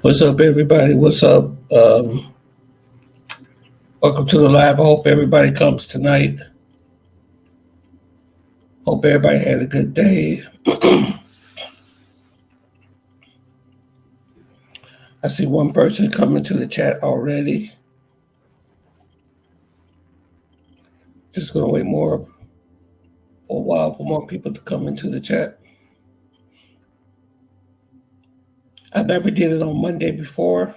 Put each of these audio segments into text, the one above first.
What's up, everybody? What's up? Welcome to the live. I hope everybody comes tonight. Hope everybody had a good day. I see one person coming to the chat already. Just gonna wait more for a while for more people to come into the chat. I never did it on Monday before.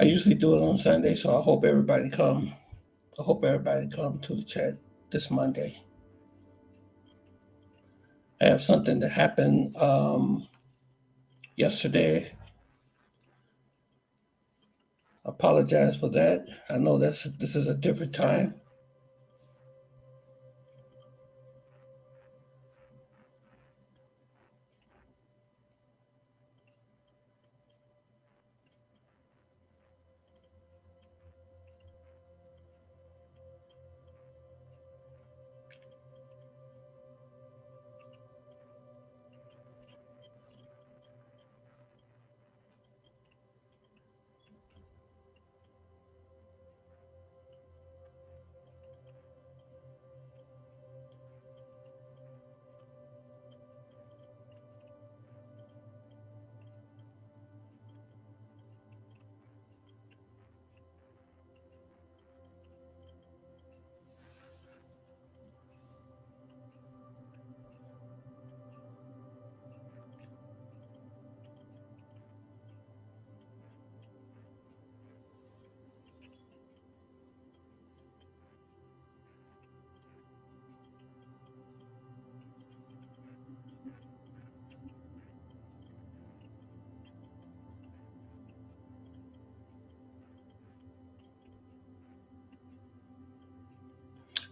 I usually do it on Sunday, so I hope everybody come. I hope everybody come to the chat this Monday. I have something that happened yesterday. I apologize for that. I know this is a different time.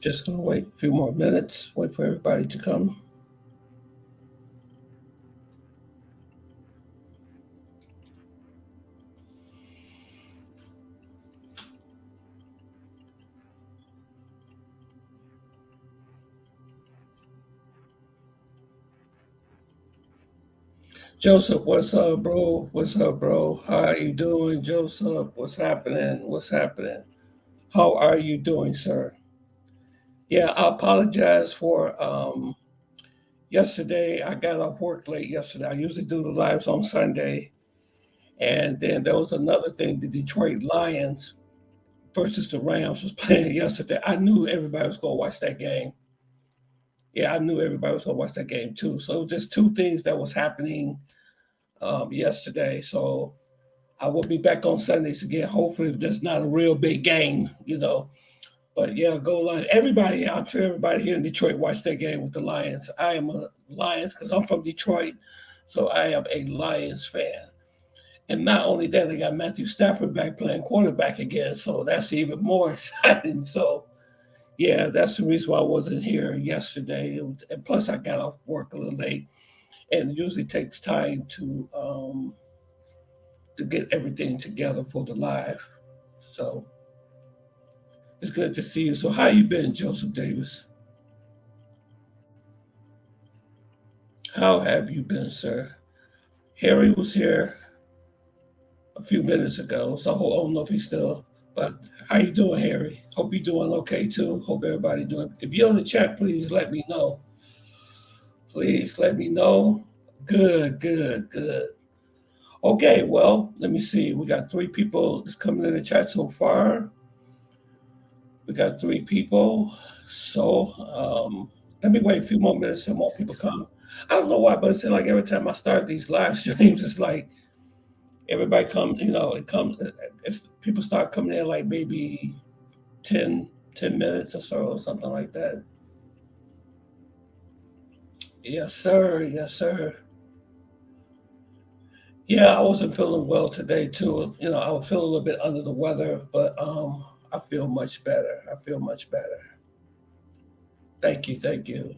Just gonna wait a few more minutes, wait for everybody to come. Joseph, what's up, bro? What's up, bro? How are you doing, Joseph? What's happening? What's happening? How are you doing, sir? Yeah, I apologize for yesterday. I got off work late yesterday. I usually do the lives on Sunday. And then there was another thing. The Detroit Lions versus the Rams was playing yesterday. I knew everybody was going to watch that game. Yeah, I knew everybody was going to watch that game too. So just two things that was happening yesterday. So I will be back on Sundays again. Hopefully, just not a real big game. But yeah, go Lions. Everybody, I'm sure everybody here in Detroit watched that game with the Lions. I am a Lions because I'm from Detroit. So I am a Lions fan. And not only that, they got Matthew Stafford back playing quarterback again. So that's even more exciting. So yeah, that's the reason why I wasn't here yesterday. And plus, I got off work a little late. And it usually takes time to get everything together for the live. So it's good to see you. So how you been, Joseph Davis? How have you been, sir? Harry was here a few minutes ago, so I don't know if he's still. But how you doing, Harry? Hope you're doing okay too. Hope everybody doing. If you're on the chat, please let me know. Please let me know. Good, good, good. Okay, well, let me see. We got three people that's coming in the chat so far. We got three people. So let me wait a few more minutes till more people come. I don't know why, but it seems like every time I start these live streams, it's like everybody comes, it comes, if people start coming in like maybe 10 minutes or so or something like that. Yes, sir. Yes, sir. Yeah, I wasn't feeling well today too. I would feel a little bit under the weather, but I feel much better. I feel much better. Thank you, thank you.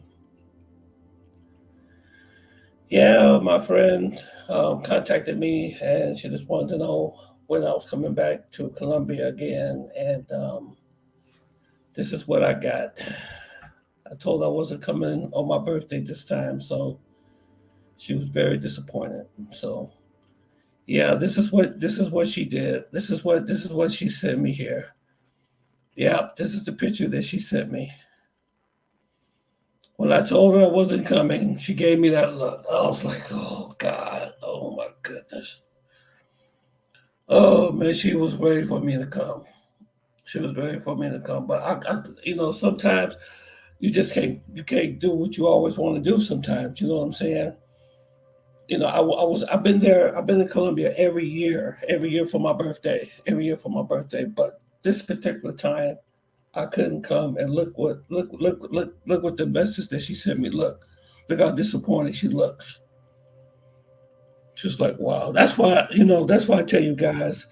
Yeah, my friend contacted me and she just wanted to know when I was coming back to Colombia again. And this is what I got. I told her I wasn't coming on my birthday this time. So She was very disappointed. So yeah, this is what she did. This is what she sent me here. Yeah, this is the picture that she sent me. When I told her I wasn't coming, she gave me that look. I was like, oh God, oh my goodness. Oh man, she was ready for me to come. She was ready for me to come. But sometimes you can't do what you always want to do. Sometimes, you know what I'm saying? I've been there. I've been in Colombia every year for my birthday, every year for my birthday. But this particular time, I couldn't come. And look what the message that she sent me. Look how disappointed she looks. She's like, wow. That's why I tell you guys,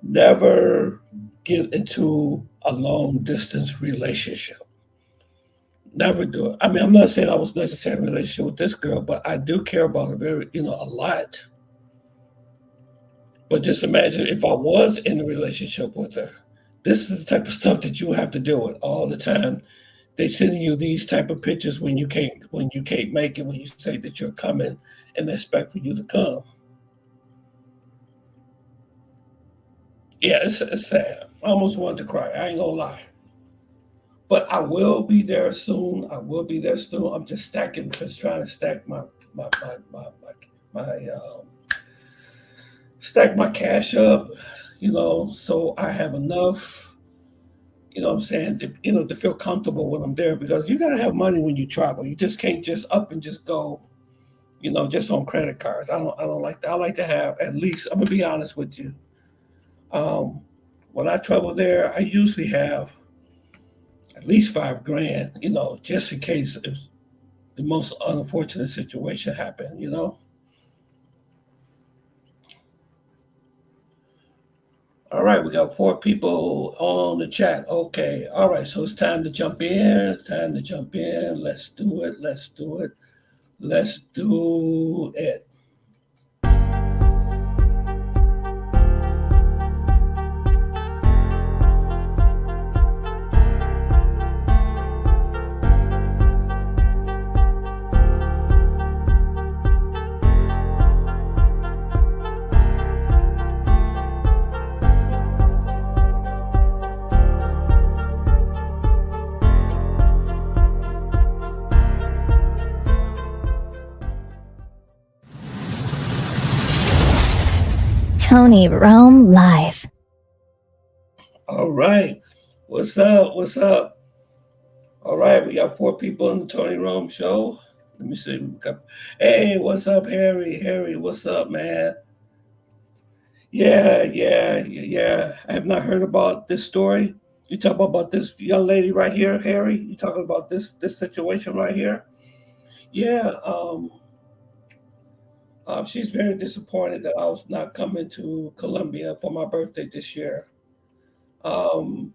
never get into a long distance relationship. Never do it. I mean, I'm not saying I was necessarily in a relationship with this girl, but I do care about her a lot. But just imagine if I was in a relationship with her. This is the type of stuff that you have to deal with all the time. They sending you these type of pictures when you can't make it, when you say that you're coming and they expect for you to come. Yeah, it's sad. I almost wanted to cry. I ain't gonna lie. But I will be there soon. I will be there soon. I'm just trying to stack my stack my cash up, so I have enough. What I'm saying, to feel comfortable when I'm there, because you gotta have money when you travel. You just can't just up and just go, just on credit cards. I don't like that. I like to have at least. I'm gonna be honest with you. Um, when I travel there, I usually have at least 5 grand, just in case if the most unfortunate. All right, we got 4 people on the chat. Okay, all right, so it's time to jump in. It's time to jump in. Let's do it. Let's do it. Let's do it. Tony Rome Live. All right. What's up? What's up? All right, we got 4 people on the Tony Rome show. Let me see. Hey, what's up, Harry? Harry, what's up, man? Yeah. I have not heard about this story. You talk about this young lady right here, Harry? You talking about this situation right here? Yeah. She's very disappointed that I was not coming to Colombia for my birthday this year. Um,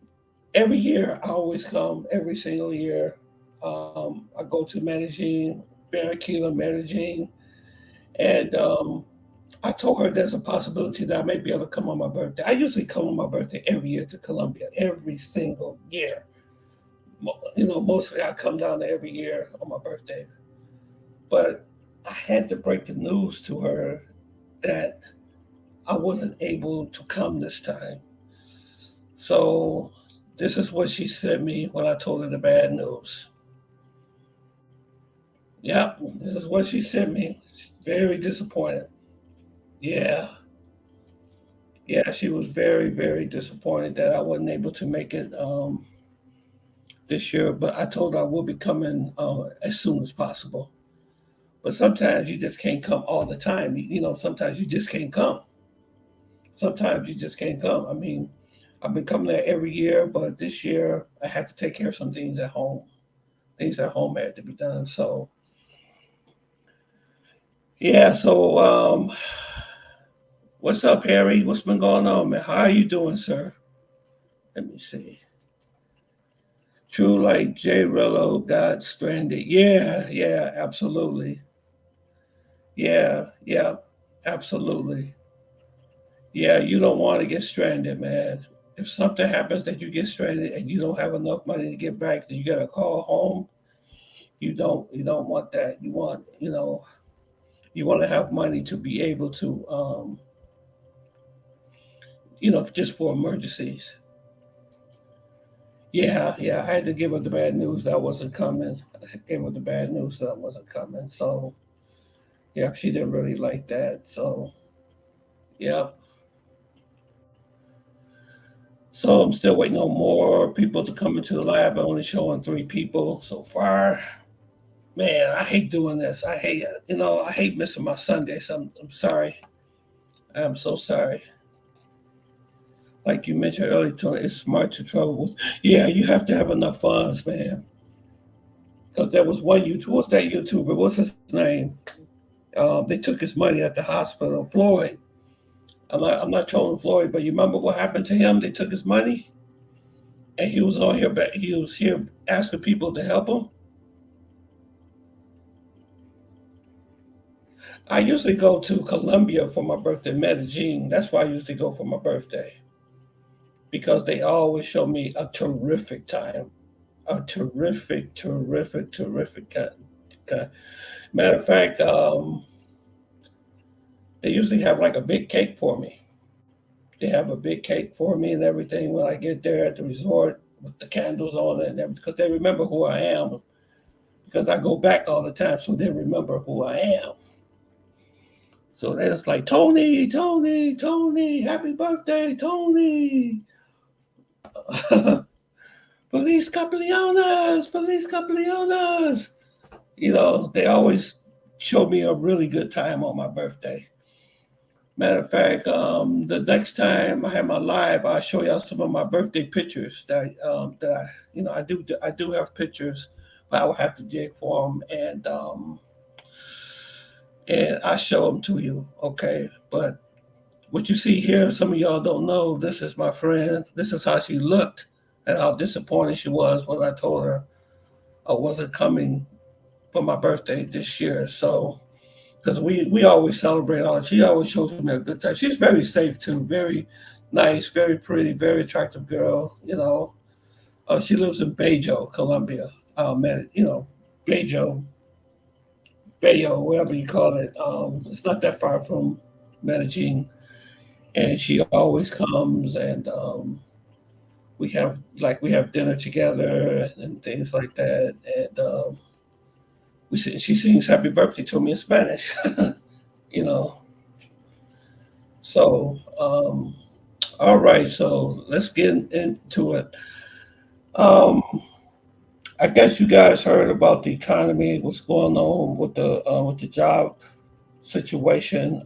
every year I always come. Every single year, I go to Medellin, Barranquilla, Medellin, and I told her there's a possibility that I may be able to come on my birthday. I usually come on my birthday every year to Colombia, every single year. Mostly I come down there every year on my birthday. But I had to break the news to her that I wasn't able to come this time. So this is what she sent me when I told her the bad news. Yep, this is what she sent me. She's very disappointed. Yeah, yeah, she was very, very disappointed that I wasn't able to make it this year. But I told her I will be coming as soon as possible. But sometimes you just can't come all the time. Sometimes you just can't come. Sometimes you just can't come. I mean, I've been coming there every year, but this year I had to take care of some things at home. Things at home had to be done. So yeah. So what's up, Harry? What's been going on, man? How are you doing, sir? Let me see. True, like J. Rello got stranded. Yeah, absolutely. Yeah, absolutely. Yeah, you don't want to get stranded, man. If something happens that you get stranded and you don't have enough money to get back, then you gotta call home. You don't want that. You want. You want to have money to be able to, just for emergencies. Yeah, yeah. I had to give her the bad news that wasn't coming. I gave her the bad news that wasn't coming. So yeah, she didn't really like that. So yeah. So I'm still waiting on more people to come into the lab. I'm only showing 3 people so far. Man, I hate doing this. I hate missing my Sundays. I'm sorry. I'm so sorry. Like you mentioned earlier, Tony, it's smart to travel with. Yeah, you have to have enough funds, man. Because there was one YouTube. What's that YouTuber? What's his name? They took his money at the hospital. Floyd. I'm not trolling Floyd, but you remember what happened to him? They took his money, and he was on here. But he was here asking people to help him. I usually go to Colombia for my birthday, Medellin. That's why I usually go for my birthday because they always show me a terrific time, a terrific, terrific, terrific kind. Matter of fact, they usually have like a big cake for me. They have a big cake for me and everything when I get there at the resort with the candles on it and everything because they remember who I am because I go back all the time, so they remember who I am. So they're just like, Tony, Tony, Tony, happy birthday, Tony. Feliz Campleonas, Feliz Campleonas. They always show me a really good time on my birthday. Matter of fact, the next time I have my live, I'll show y'all some of my birthday pictures I do have pictures, but I will have to dig for them and I show them to you, okay? But what you see here, some of y'all don't know. This is my friend. This is how she looked and how disappointed she was when I told her I wasn't coming for my birthday this year. So because we always celebrate all. She always shows me a good time. She's very safe too, very nice, very pretty, very attractive girl. She lives in Bajo, Colombia. Bajo, Bayo, whatever you call it. It's not that far from Medellin, and she always comes and we have dinner together and things like that. And she sings "Happy Birthday" to me in Spanish. you know, so all right, so let's get into it. Um, I guess you guys heard about the economy, what's going on with the job situation.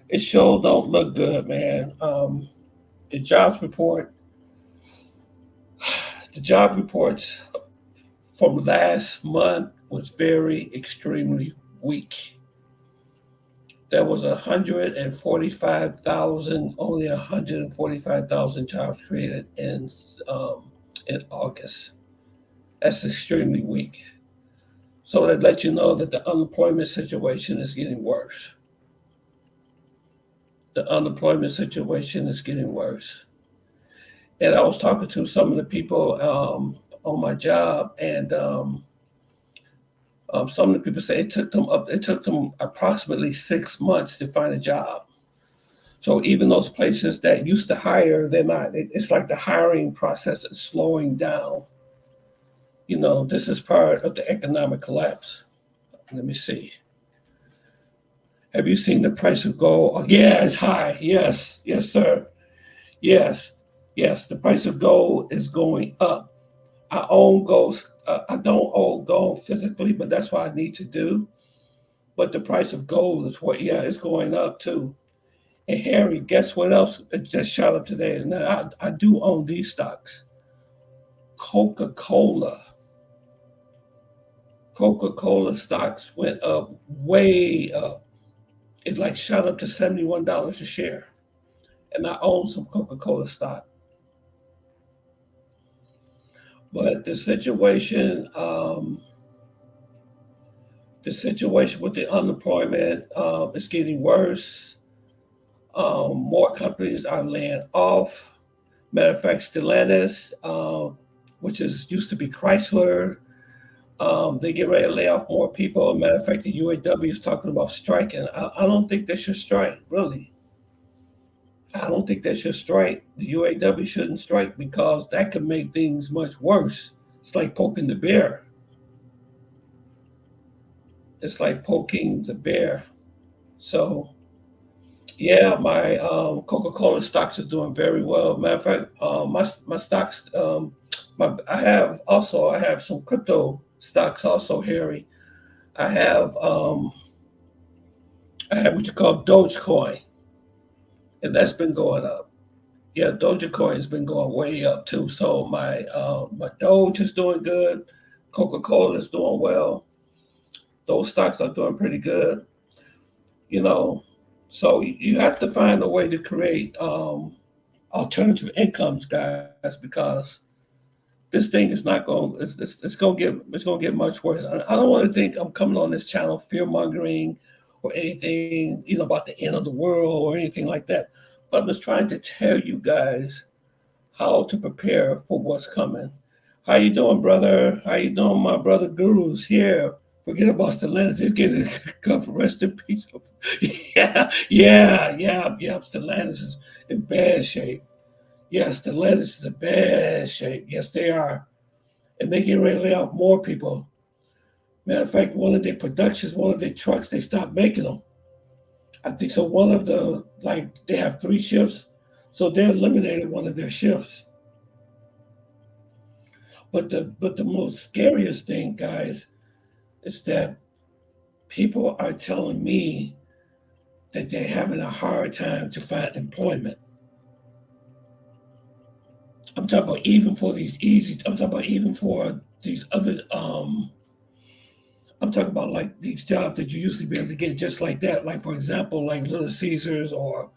It sure don't look good, man. The jobs report, the job reports from last month was very extremely weak. There was 145,000, only 145,000 jobs created in August. That's extremely weak. So that lets you know that the unemployment situation is getting worse. The unemployment situation is getting worse. And I was talking to some of the people on my job, and some of the people say it took them approximately 6 months to find a job. So even those places that used to hire, they're not. It's like the hiring process is slowing down. This is part of the economic collapse. Let me see. Have you seen the price of gold? Oh, yeah, it's high. Yes, yes, sir. Yes, yes. The price of gold is going up. I own gold. I don't own gold physically, but that's what I need to do. But the price of gold is yeah, it's going up too. And Harry, guess what else just shot up today? And I do own these stocks. Coca-Cola. Coca-Cola stocks went up way up. It like shot up to $71 a share. And I own some Coca-Cola stock. But the situation with the unemployment is getting worse. More companies are laying off. Matter of fact, Stellantis, which is used to be Chrysler, They get ready to lay off more people. Matter of fact, the UAW is talking about striking. I don't think they should strike, really. I don't think they should strike. The UAW shouldn't strike because that could make things much worse. It's like poking the bear. It's like poking the bear. So, yeah, my Coca-Cola stocks are doing very well. Matter of fact, my stocks, I have some crypto stocks also, Harry. I have I have what you call Dogecoin, and that's been going up. Yeah, Dogecoin has been going way up too. So my Doge is doing good. Coca Cola is doing well. Those stocks are doing pretty good. You know, so you have to find a way to create alternative incomes, guys, because this thing is not going. It's going to get much worse. I don't want to think I'm coming on this channel fear mongering or anything, about the end of the world or anything like that. But I'm just trying to tell you guys how to prepare for what's coming. How you doing, brother? How you doing, my brother Guru's here? Forget about Stellantis. He's getting God rest in peace. Yeah. Stellantis is in bad shape. Yes, Stellantis is in bad shape. Yes, they are. And they get ready to lay off more people. Matter of fact, one of their productions, one of their trucks, they stopped making them. I think so. One of the they have three shifts, so they eliminated one of their shifts. But the most scariest thing, guys, is that people are telling me that they're having a hard time to find employment. I'm talking about even for these easy. I'm talking about even for these other. I'm talking about like these jobs that you used to be able to get just like that. Like for example, like Little Caesars or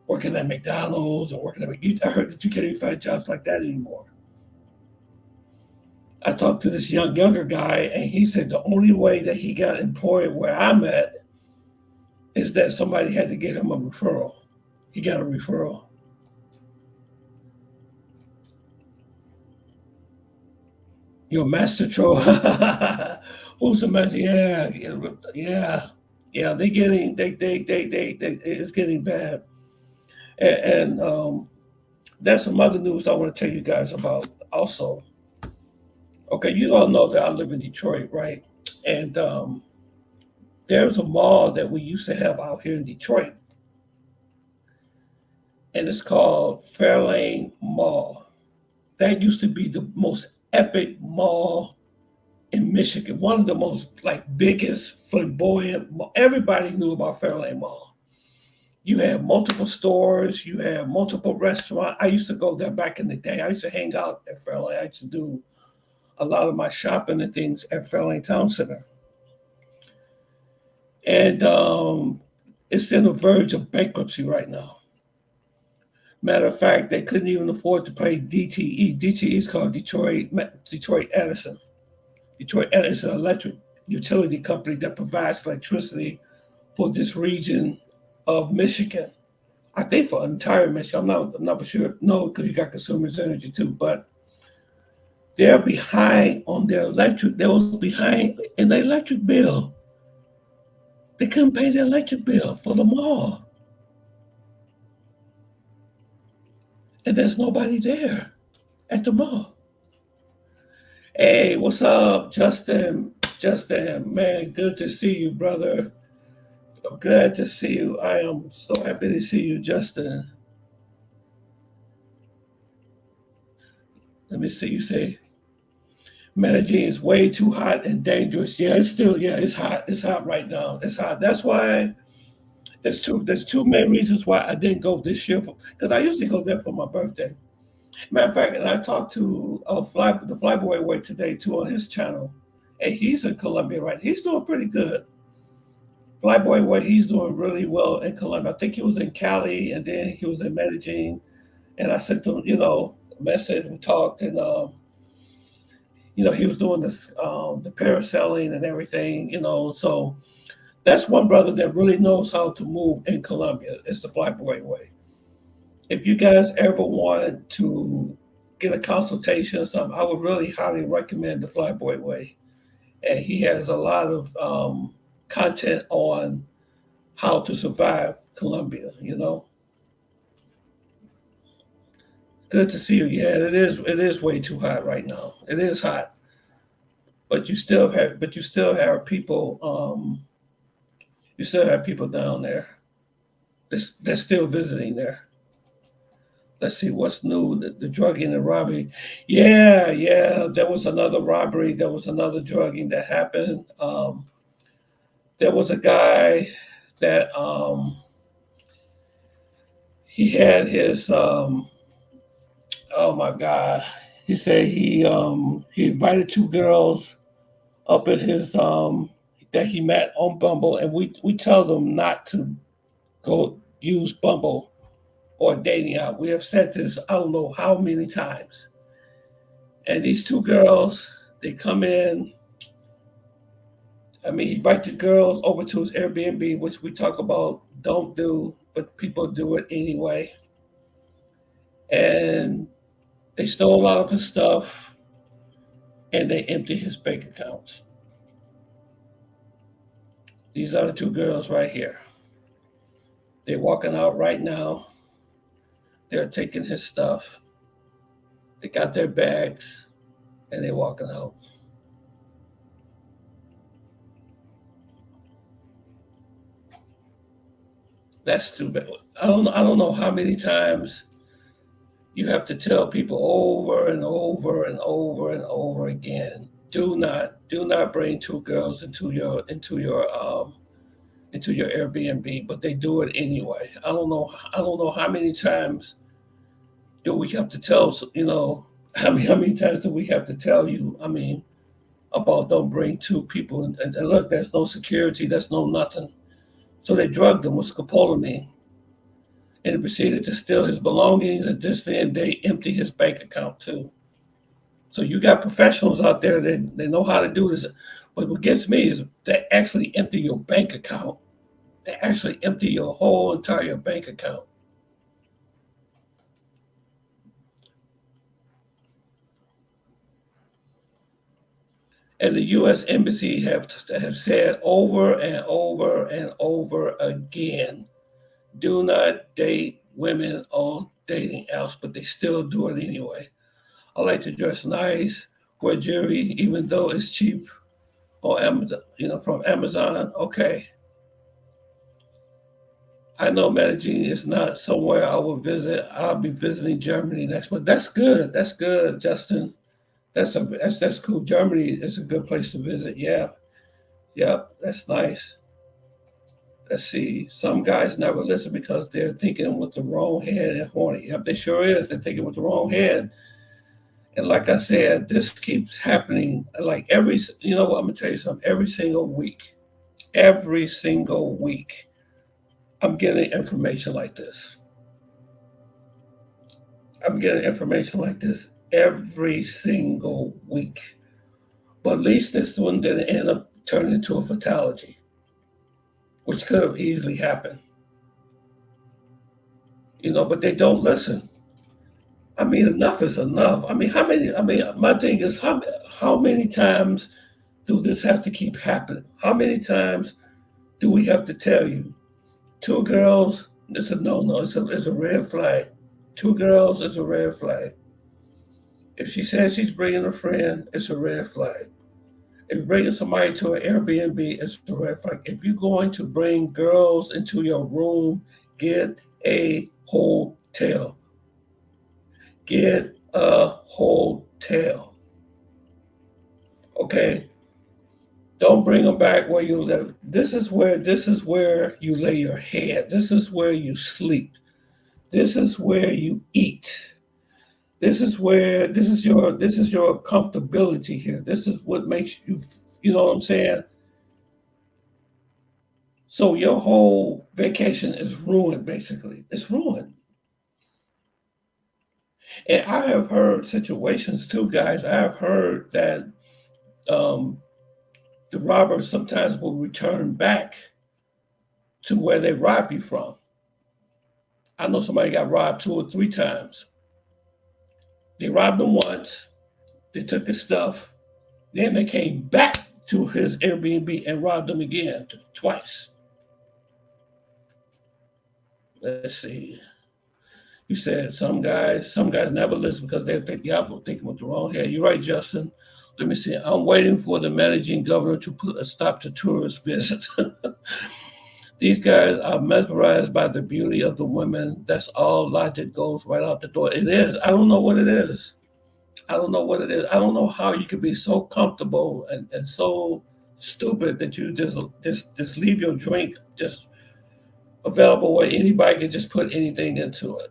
working at McDonald's or working at. I heard that you can't even find jobs like that anymore. I talked to this younger guy, and he said the only way that he got employed where I'm at is that somebody had to get him a referral. He got a referral. Your master troll. Who's the master? Yeah. They getting they it's getting bad, and that's some other news I want to tell you guys about also. Okay, you all know that I live in Detroit, right? And there's a mall that we used to have out here in Detroit, and it's called Fairlane Mall. That used to be the most epic mall in Michigan, one of the most biggest flamboyant. Everybody knew about Fairlane Mall. You had multiple stores, you had multiple restaurants. I used to go there back in the day. I used to hang out at Fairlane. I used to do a lot of my shopping and things at Fairlane Town Center, and it's in the verge of bankruptcy right now. Matter of fact, they couldn't even afford to pay DTE. DTE is called Detroit Edison. Detroit Edison Electric utility company that provides electricity for this region of Michigan. I think for entire Michigan. I'm not for sure. No, because you got consumers energy too. But they're behind on their electric. They was behind in the electric bill. They couldn't pay the electric bill for the mall, and there's nobody there at the mall. Hey, what's up, Justin? Justin, man, good to see you, brother. I'm glad to see you. I am so happy to see you, Justin. Let me see. You say Medellin is way too hot and dangerous. Yeah, it's still it's hot. It's hot right now. It's hot. That's why there's two main reasons why I didn't go this year because I usually go there for my birthday. Matter of fact, and I talked to the Flyboy Way today too on his channel, and he's in Colombia right. He's doing pretty good. Flyboy Way, he's doing really well in Colombia. I think he was in Cali and then he was in Medellin. And I sent him, a message. We talked, and he was doing this the parasailing and everything. So that's one brother that really knows how to move in Colombia. It's the Flyboy Way. If you guys ever want to get a consultation or something, I would really highly recommend the Flyboy Way. and he has a lot of content on how to survive Colombia. Good to see you. Yeah, it is. It is way too hot right now. It is hot, but you still have people. You still have people down there. They're still visiting there. Let's see what's new. The drugging and robbery. Yeah, yeah. There was another robbery. There was another drugging that happened. There was a guy that he had his. Oh my God. He said he invited two girls up at his that he met on Bumble, and we tell them not to go use Bumble or dating app. We have said this I don't know how many times. And these two girls, they come in. I mean, he invited girls over to his Airbnb, which we talk about don't do, but people do it anyway. And they stole a lot of his stuff, and they emptied his bank accounts. These are the two girls right here. They're walking out right now. They're taking his stuff. They got their bags, and they're walking out. That's too bad. I don't know how many times you have to tell people over and over and over and over again. Do not bring two girls into your Airbnb, but they do it anyway. I don't know how many times do we have to tell how many times do we have to tell you, about don't bring two people, and look, there's no security, there's no nothing. So they drugged him with scopolamine, and they proceeded to steal his belongings, and this thing they empty his bank account too. So you got professionals out there that they know how to do this. But what gets me is they actually empty your bank account. They actually empty your whole entire bank account. And the U.S. Embassy have said over and over and over again, do not date women on dating apps, but they still do it anyway. I like to dress nice, wear jewelry, even though it's cheap or Amazon, from Amazon. Okay, I know Medellin is not somewhere I will visit. I'll be visiting Germany next month. That's good. That's good, Justin. That's cool. Germany is a good place to visit. Yeah, yep, that's nice. Let's see. Some guys never listen because they're thinking with the wrong head and horny. Yep, they sure is. They're thinking with the wrong head. And like I said, this keeps happening. Like I'm gonna tell you something. Every single week, I'm getting information like this. I'm getting information like this every single week. But at least this one didn't end up turning into a fatality, which could have easily happened. But they don't listen. Enough is enough. My thing is how many times do this have to keep happening? How many times do we have to tell you? Two girls, it's a no. It's a red flag. Two girls, it's a red flag. If she says she's bringing a friend, it's a red flag. If you're bringing somebody to an Airbnb, it's a red flag. If you're going to bring girls into your room, get a hotel. Get a hotel. Okay? Don't bring them back where you live. This is where you lay your head. This is where you sleep. This is where you eat. This is your comfortability here. This is what makes you know what I'm saying? So your whole vacation is ruined, basically. It's ruined. And I have heard situations too, guys. I have heard that um, the robbers sometimes will return back to where they robbed you from. I know somebody got robbed 2 or 3 times. They robbed them once, they took his stuff, then they came back to his Airbnb and robbed him again twice. Let's see. You said some guys never listen because they think, yeah, I'm thinking with the wrong head. You're right, Justin. Let me see. I'm waiting for the managing governor to put a stop to tourist visits. These guys are mesmerized by the beauty of the women. That's all logic goes right out the door. It is. I don't know what it is. I don't know what it is. I don't know how you can be so comfortable and so stupid that you just leave your drink just available where anybody can just put anything into it.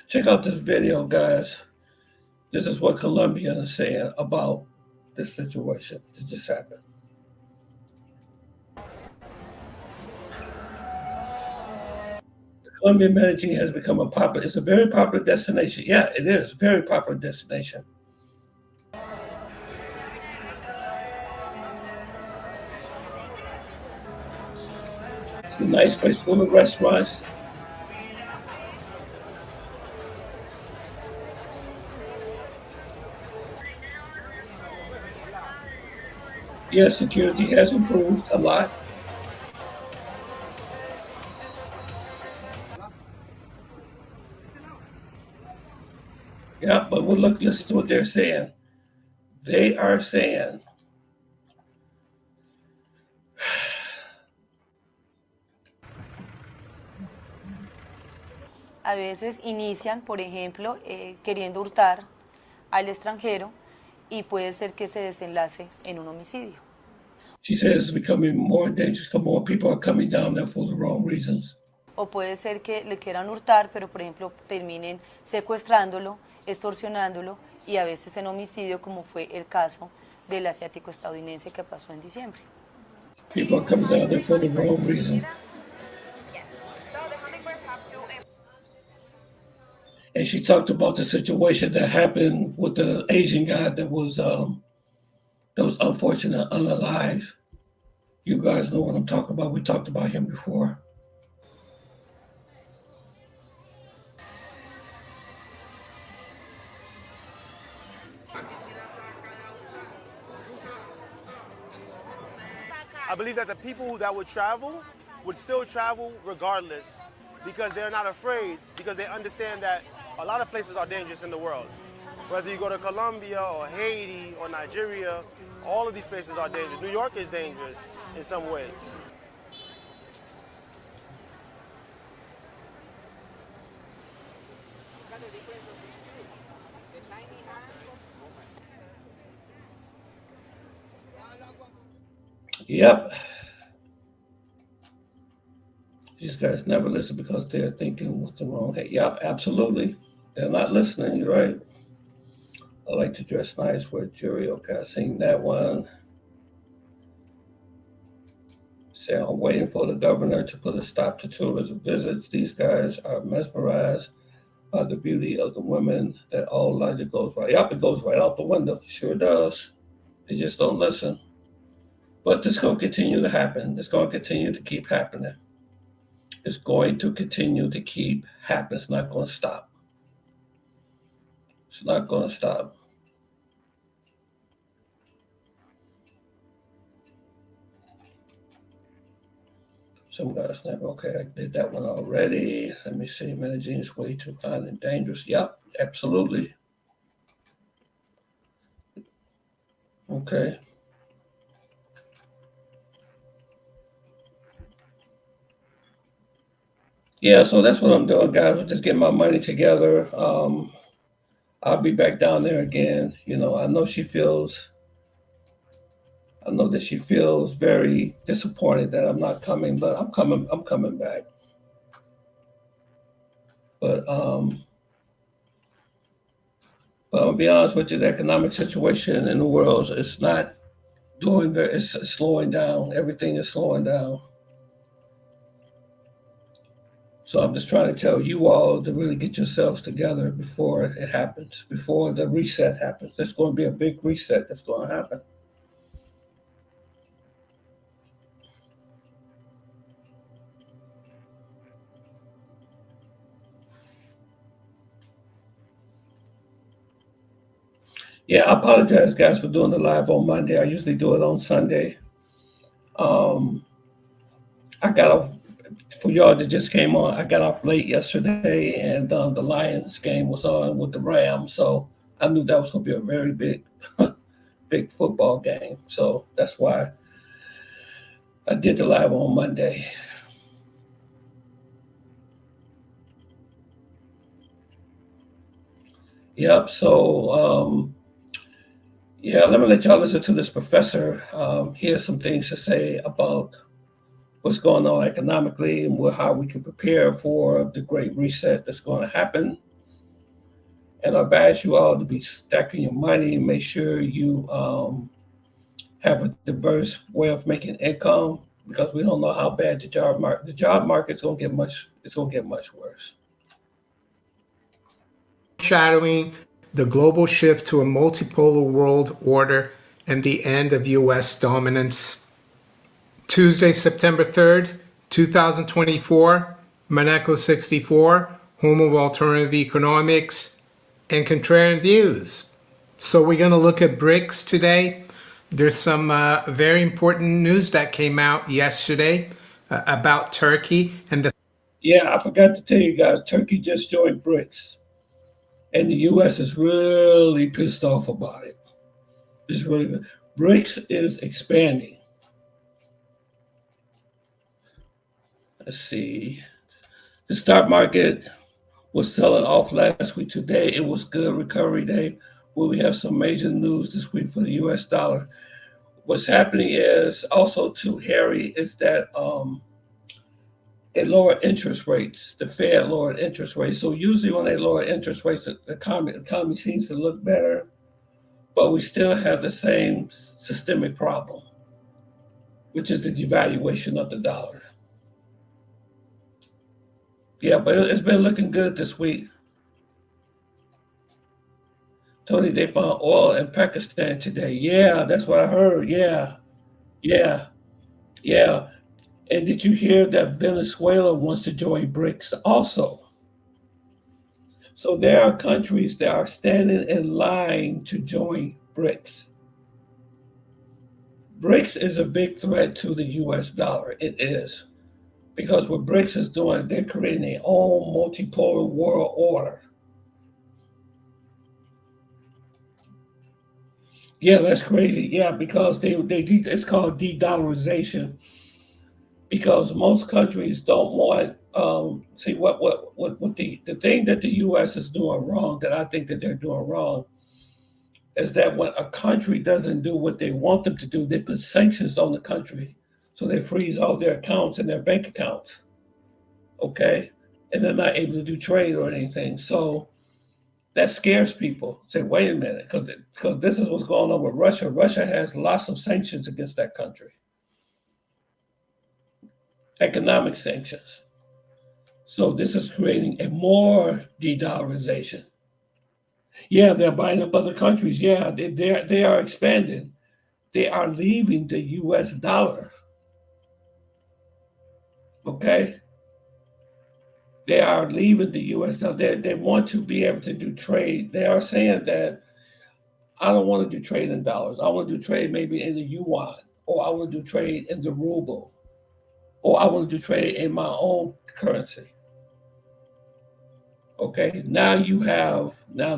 Check out this video, guys. This is what Colombian is saying about this situation that just happened. The Colombian Medellin has become it's a very popular destination. Yeah, it is a very popular destination. It's a nice place full of restaurants. Yeah, security has improved a lot. Yeah, but listen to what they're saying. They are saying A veces inician, por ejemplo, queriendo hurtar al extranjero y puede ser que se desenlace en un homicidio. she says it's becoming more dangerous because more people are coming down there for the wrong reasons. O puede ser que le quieran hurtar, pero por ejemplo terminen secuestrándolo, extorsionándolo y a veces en homicidio, como fue el caso del asiático estadounidense que pasó en diciembre. People are coming down there for the wrong reason. And she talked about the situation that happened with the Asian guy that was unfortunate, unalive. You guys know what I'm talking about. We talked about him before. I believe that the people that would still travel regardless because they're not afraid, because they understand that a lot of places are dangerous in the world. Whether you go to Colombia or Haiti or Nigeria, all of these places are dangerous. New York is dangerous in some ways. Yep. These guys never listen because they're thinking with the wrong head. Yep, absolutely. They're not listening. You're right. I like to dress nice, wear jewelry. Okay, I seen that one. Say I'm waiting for the governor to put a stop to tourism visits. These guys are mesmerized by the beauty of the women. That all logic goes right. Yep, it goes right out the window. Sure does. They just don't listen. But this is going to continue to happen. It's going to continue to keep happening. It's going to continue to keep happening. It's not going to stop. It's not going to stop. Some guys never. Okay, I did that one already. Let me see. Medellin is way too kind and dangerous. Yep, absolutely. Okay. Yeah, so that's what I'm doing, guys. I'm just getting my money together. I'll be back down there again. You know, I know that she feels very disappointed that I'm not coming, but I'm coming. I'm coming back. But I'll be honest with you, the economic situation in the world is not doing very. It's slowing down. Everything is slowing down. So I'm just trying to tell you all to really get yourselves together before it happens, before the reset happens. There's going to be a big reset that's going to happen. Yeah, I apologize, guys, for doing the live on Monday. I usually do it on Sunday. Um, I got off for y'all that just came on. I got off late yesterday, and the Lions game was on with the Rams, so I knew that was going to be a very big, big football game. So that's why I did the live on Monday. Yep. So yeah, let me let y'all listen to this professor. He has some things to say about what's going on economically and how we can prepare for the great reset that's going to happen. And I advise you all to be stacking your money. Make sure you have a diverse way of making income because we don't know how bad the job market's going to get much. It's going to get much worse. Shadowing the global shift to a multipolar world order and the end of U.S. dominance. Tuesday, September 3rd, 2024, Maneco 64, home of alternative economics and contrarian views. So we're going to look at BRICS today. There's some very important news that came out yesterday about Turkey and the... Yeah, I forgot to tell you guys, Turkey just joined BRICS. And the U.S. is really pissed off about it. It's really BRICS is expanding. Let's see. The stock market was selling off last week. Today it was good recovery day. Where we have some major news this week for the U.S. dollar. What's happening is also too, Harry, is that they lower interest rates. The Fed lowered interest rates. So usually when they lower interest rates, the economy seems to look better, but we still have the same systemic problem, which is the devaluation of the dollar. Yeah, but it's been looking good this week. Tony, they found oil in Pakistan today. Yeah, that's what I heard. Yeah, yeah, yeah. And did you hear that Venezuela wants to join BRICS also? So there are countries that are standing in line to join BRICS. BRICS is a big threat to the US dollar. It is. Because what BRICS is doing, they're creating their own multipolar world order. Yeah, that's crazy. Yeah, because they it's called de-dollarization. Because most countries don't want see what the thing that the US is doing wrong, that I think that they're doing wrong, is that when a country doesn't do what they want them to do, they put sanctions on the country. So they freeze all their accounts and their bank accounts. Okay? And they're not able to do trade or anything. So that scares people. Say, wait a minute, because this is what's going on with Russia. Russia has lots of sanctions against that country. Economic sanctions. So this is creating a more de-dollarization. Yeah, they're buying up other countries. Yeah, they are expanding. They are leaving the US dollar. Okay? They are leaving the US dollar. They want to be able to do trade. They are saying that I don't want to do trade in dollars. I want to do trade maybe in the yuan, or I want to do trade in the ruble, or I want to do trade in my own currency. Okay, now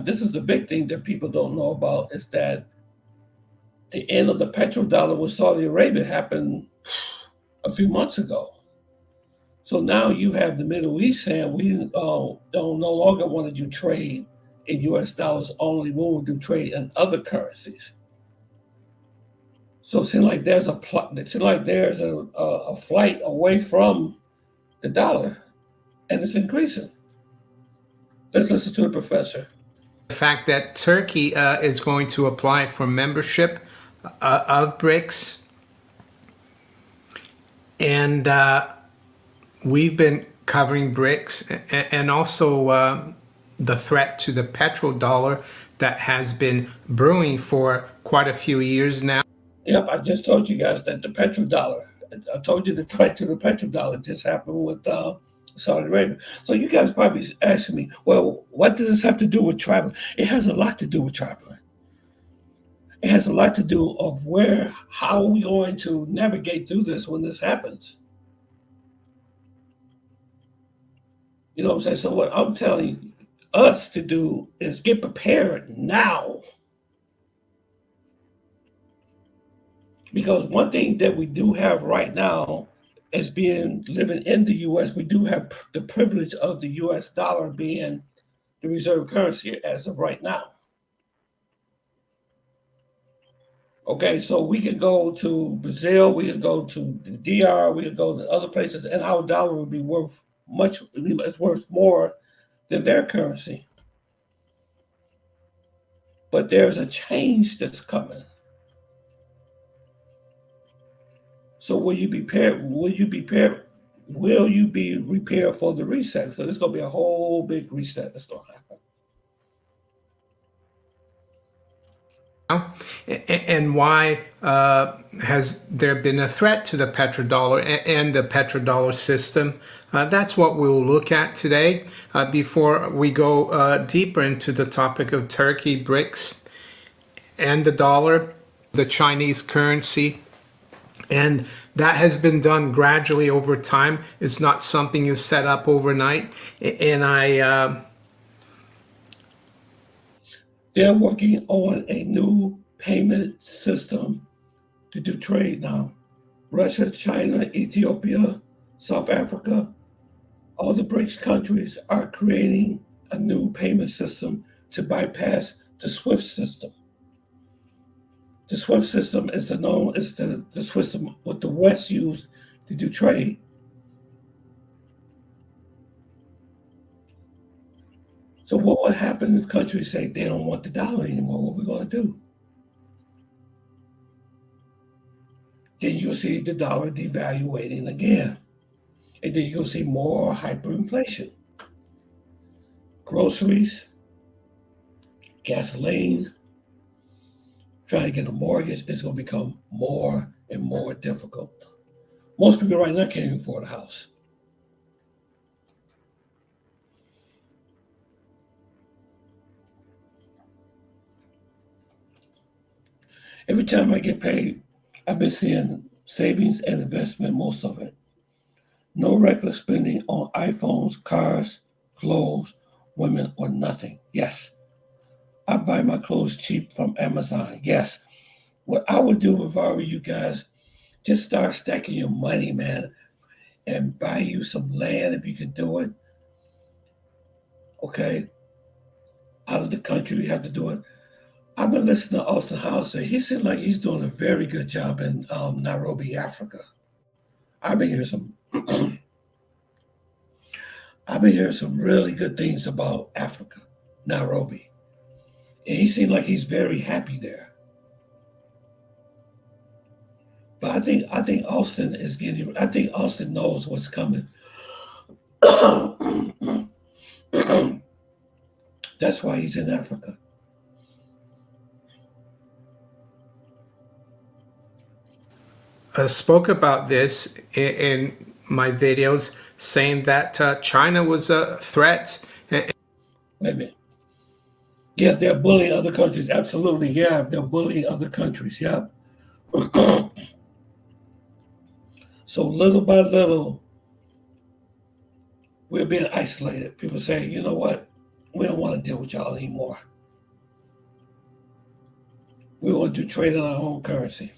this is the big thing that people don't know about, is that the end of the petrodollar with Saudi Arabia happened a few months ago. So now you have the Middle East saying we don't no longer want to do trade in US dollars only, we will do trade in other currencies. So it seems like there's a flight away from the dollar, and it's increasing. Let's listen to the professor. The fact that Turkey is going to apply for membership of BRICS, and we've been covering BRICS, and also the threat to the petrodollar that has been brewing for quite a few years now. Yep, I just told you guys that the petrodollar, I told you the threat to the petrodollar just happened with Saudi Arabia. So you guys probably asking me, well, what does this have to do with traveling? It has a lot to do with traveling. It has a lot to do of how are we going to navigate through this when this happens? You know what I'm saying? So what I'm telling us to do is get prepared now. Because one thing that we do have right now as being living in the US, we do have the privilege of the US dollar being the reserve currency as of right now. Okay, so we could go to Brazil, we could go to the DR, we could go to other places, and our dollar would be worth it's worth more than their currency. But there's a change that's coming. So will you be prepared? Will you be prepared? Will you be prepared for the reset? So there's going to be a whole big reset that's going to happen. And why has there been a threat to the petrodollar and the petrodollar system? That's what we'll look at today. Before we go deeper into the topic of Turkey, BRICS, and the dollar, the Chinese currency. And that has been done gradually over time. It's not something you set up overnight. And they're working on a new payment system to do trade now. Russia, China, Ethiopia, South Africa, all the BRICS countries are creating a new payment system to bypass the SWIFT system. The SWIFT system is the system what the West used to do trade. So what would happen if countries say they don't want the dollar anymore? What are we going to do? Then you'll see the dollar devaluating again. And then you'll see more hyperinflation. Groceries, gasoline, trying to get a mortgage is going to become more and more difficult. Most people right now can't even afford a house. Every time I get paid, I've been seeing savings and investment, most of it. No reckless spending on iPhones, cars, clothes, women, or nothing. Yes, I buy my clothes cheap from Amazon. Yes. What I would do if I were you guys, just start stacking your money, man, and buy you some land if you can do it. Okay. Out of the country, you have to do it. I've been listening to Austin Hauser. He seems like he's doing a very good job in Nairobi, Africa. I've been hearing some really good things about Africa, Nairobi. And he seems like he's very happy there. But I think Austin Austin knows what's coming. That's why he's in Africa. I spoke about this in my videos, saying that China was a threat. Wait a minute. Yeah, they're bullying other countries. Absolutely. Yeah, they're bullying other countries. Yeah. So little by little, we're being isolated. People say, you know what? We don't want to deal with y'all anymore. We want to do trade in our own currency.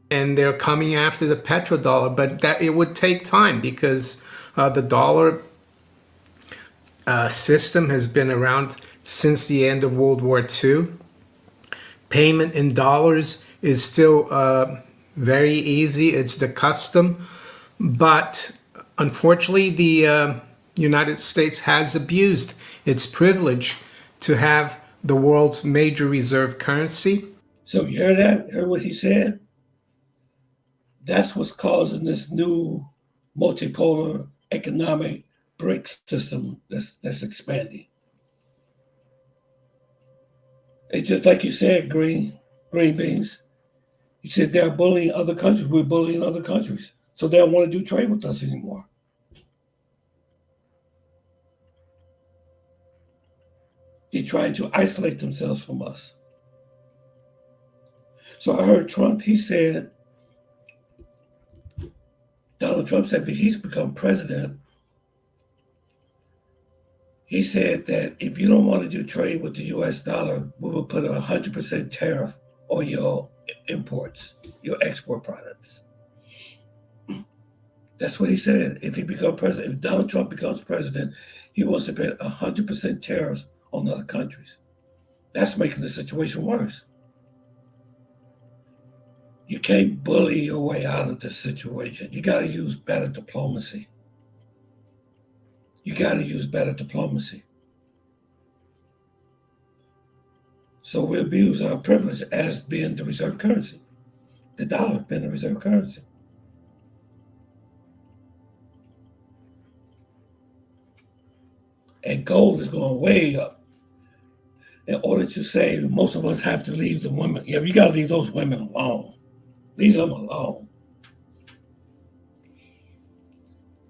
And they're coming after the petrodollar, but that it would take time because the dollar system has been around since the end of World War II. Payment in dollars is still very easy. It's the custom. But unfortunately, the United States has abused its privilege to have the world's major reserve currency. So you heard that? Heard what he said? That's what's causing this new multipolar economic BRICS system that's expanding. It's just like you said, green beans. You said they're bullying other countries. We're bullying other countries. So they don't want to do trade with us anymore. They're trying to isolate themselves from us. So I heard Trump, Donald Trump said if he's become president, he said that if you don't want to do trade with the US dollar, we will put a 100% tariff on your imports, your export products. That's what he said. If Donald Trump becomes president, he wants to pay 100% tariffs on other countries. That's making the situation worse. You can't bully your way out of this situation. You got to use better diplomacy. You got to use better diplomacy. So we abuse our privilege as being the reserve currency. The dollar being the reserve currency. And gold is going way up. In order to save, most of us have to leave the women. Yeah, you got to leave those women alone. Leave them alone.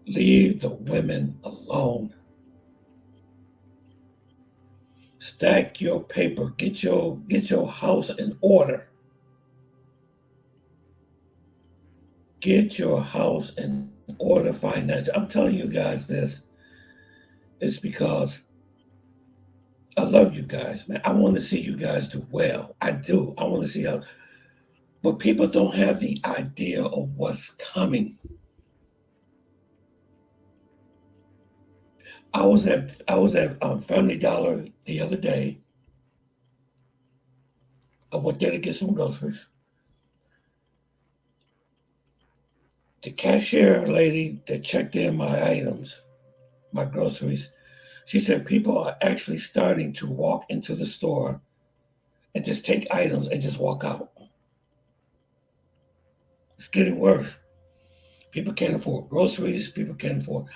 Leave the women alone. Stack your paper. Get your house in order. Get your house in order financially. I'm telling you guys this. It's because I love you guys, man. I want to see you guys do well. I do. I want to see how. But people don't have the idea of what's coming. I was at Family Dollar the other day. I went there to get some groceries. The cashier lady that checked in my items, my groceries, she said people are actually starting to walk into the store and just take items and just walk out. It's getting worse. People can't afford groceries. People can't afford.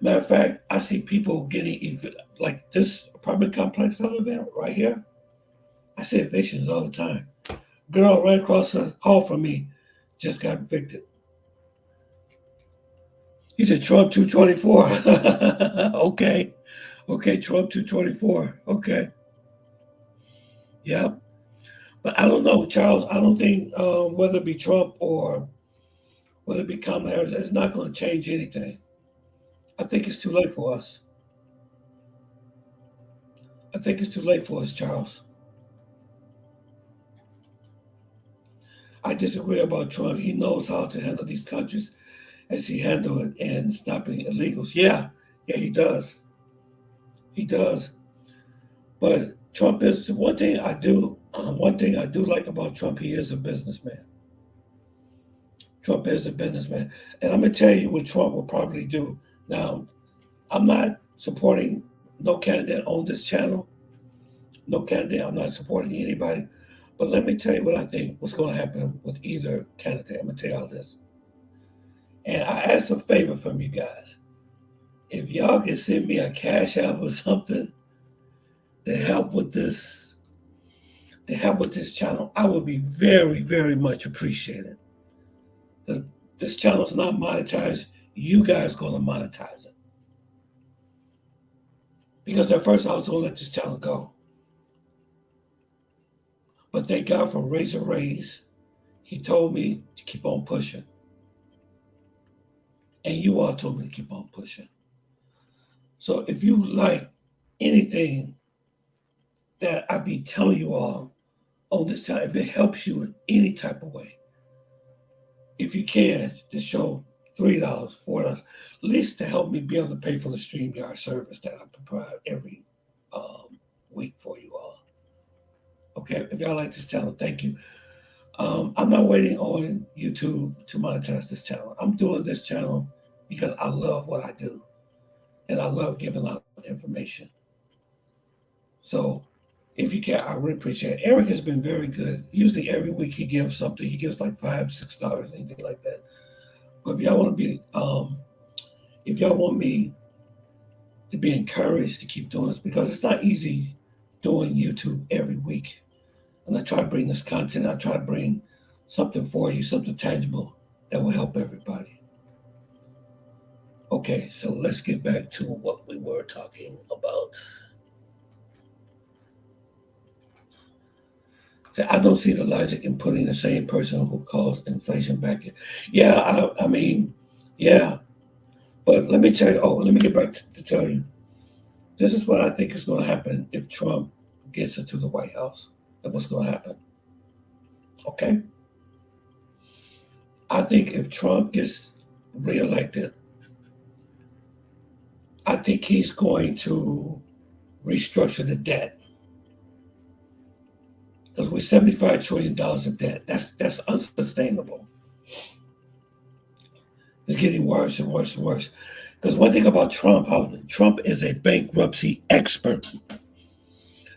Matter of fact, I see people getting, like this apartment complex I live in right here. I see evictions all the time. Girl right across the hall from me just got evicted. He said Trump 224. Okay. Okay, Trump 224. Okay. Yeah. But I don't know, Charles. I don't think whether it be Trump or whether it be Kamala Harris, it's not going to change anything. I think it's too late for us. I think it's too late for us, Charles. I disagree about Trump. He knows how to handle these countries as he handled it and stopping illegals. Yeah, he does. He does. But Trump is one thing I do. One thing I do like about Trump, he is a businessman. Trump is a businessman. And I'm going to tell you what Trump will probably do. Now, I'm not supporting no candidate on this channel. No candidate. I'm not supporting anybody. But let me tell you what I think what's going to happen with either candidate. I'm going to tell you all this. And I ask a favor from you guys. If y'all can send me a cash app or something to help with this channel, I would be very, very much appreciated. This channel is not monetized. You guys are going to monetize it. Because at first I was going to let this channel go. But thank God for Razor Rays. He told me to keep on pushing. And you all told me to keep on pushing. So if you like anything that I be telling you all on this channel, if it helps you in any type of way, if you can, just show $3, $4, at least to help me be able to pay for the StreamYard service that I provide every week for you all. Okay, if y'all like this channel, thank you. I'm not waiting on YouTube to monetize this channel. I'm doing this channel because I love what I do. And I love giving out information. So if you can, I really appreciate it. Eric has been very good. Usually every week he gives something. He gives like $5, $6, anything like that. But if y'all want me to be encouraged to keep doing this, because it's not easy doing YouTube every week. And I try to bring this content. I try to bring something for you, something tangible that will help everybody. Okay, so let's get back to what we were talking about. So I don't see the logic in putting the same person who caused inflation back in. Yeah, I mean, yeah. But let me tell you, let me get back to tell you. This is what I think is going to happen if Trump gets into the White House. And what's going to happen. Okay? I think if Trump gets reelected, I think he's going to restructure the debt. Because we're $75 trillion of debt. That's unsustainable. It's getting worse and worse and worse. Because one thing about Trump, Trump is a bankruptcy expert.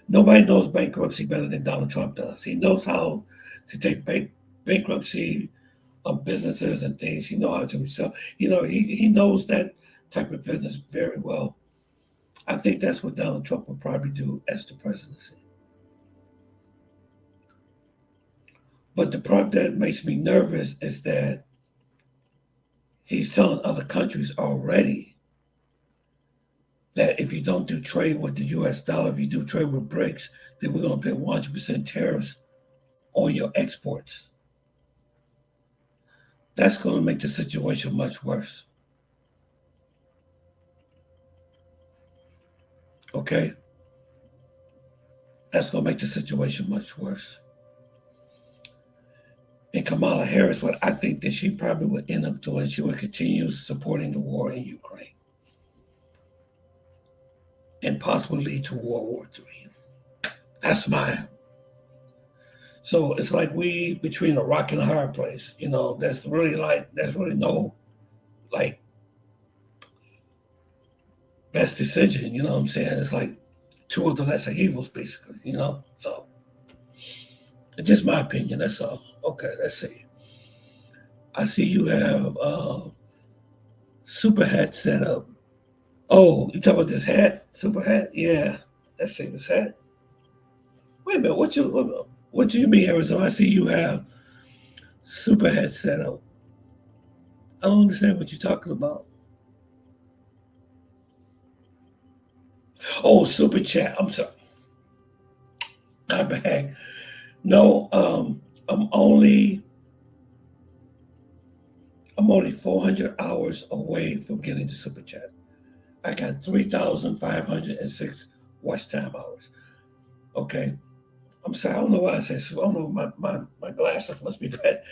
Nobody knows bankruptcy better than Donald Trump does. He knows how to take bankruptcy of businesses and things. He knows how to resell. He knows that type of business very well. I think that's what Donald Trump will probably do as the presidency. But the part that makes me nervous is that he's telling other countries already that if you don't do trade with the US dollar, if you do trade with BRICS, then we're going to pay 100% tariffs on your exports. That's going to make the situation much worse. Okay? That's going to make the situation much worse. And Kamala Harris, what I think that she probably would end up doing, she would continue supporting the war in Ukraine and possibly lead to World War III. That's mine. So it's like we between a rock and a hard place. There's really no like best decision. You know what I'm saying? It's like two of the lesser evils, basically. So it's just my opinion. That's all. Okay, let's see. I see you have super hat set up. Oh, you talking about this hat? Super hat? Yeah. Let's see this hat. Wait a minute. What do you mean, Arizona? I see you have super hat set up. I don't understand what you're talking about. Oh, super chat. I'm sorry. My bad. No, I'm only 400 hours away from getting the super chat. I got 3,506 watch time hours. Okay. I'm sorry. I don't know why I said so. I don't know. My glasses must be bad.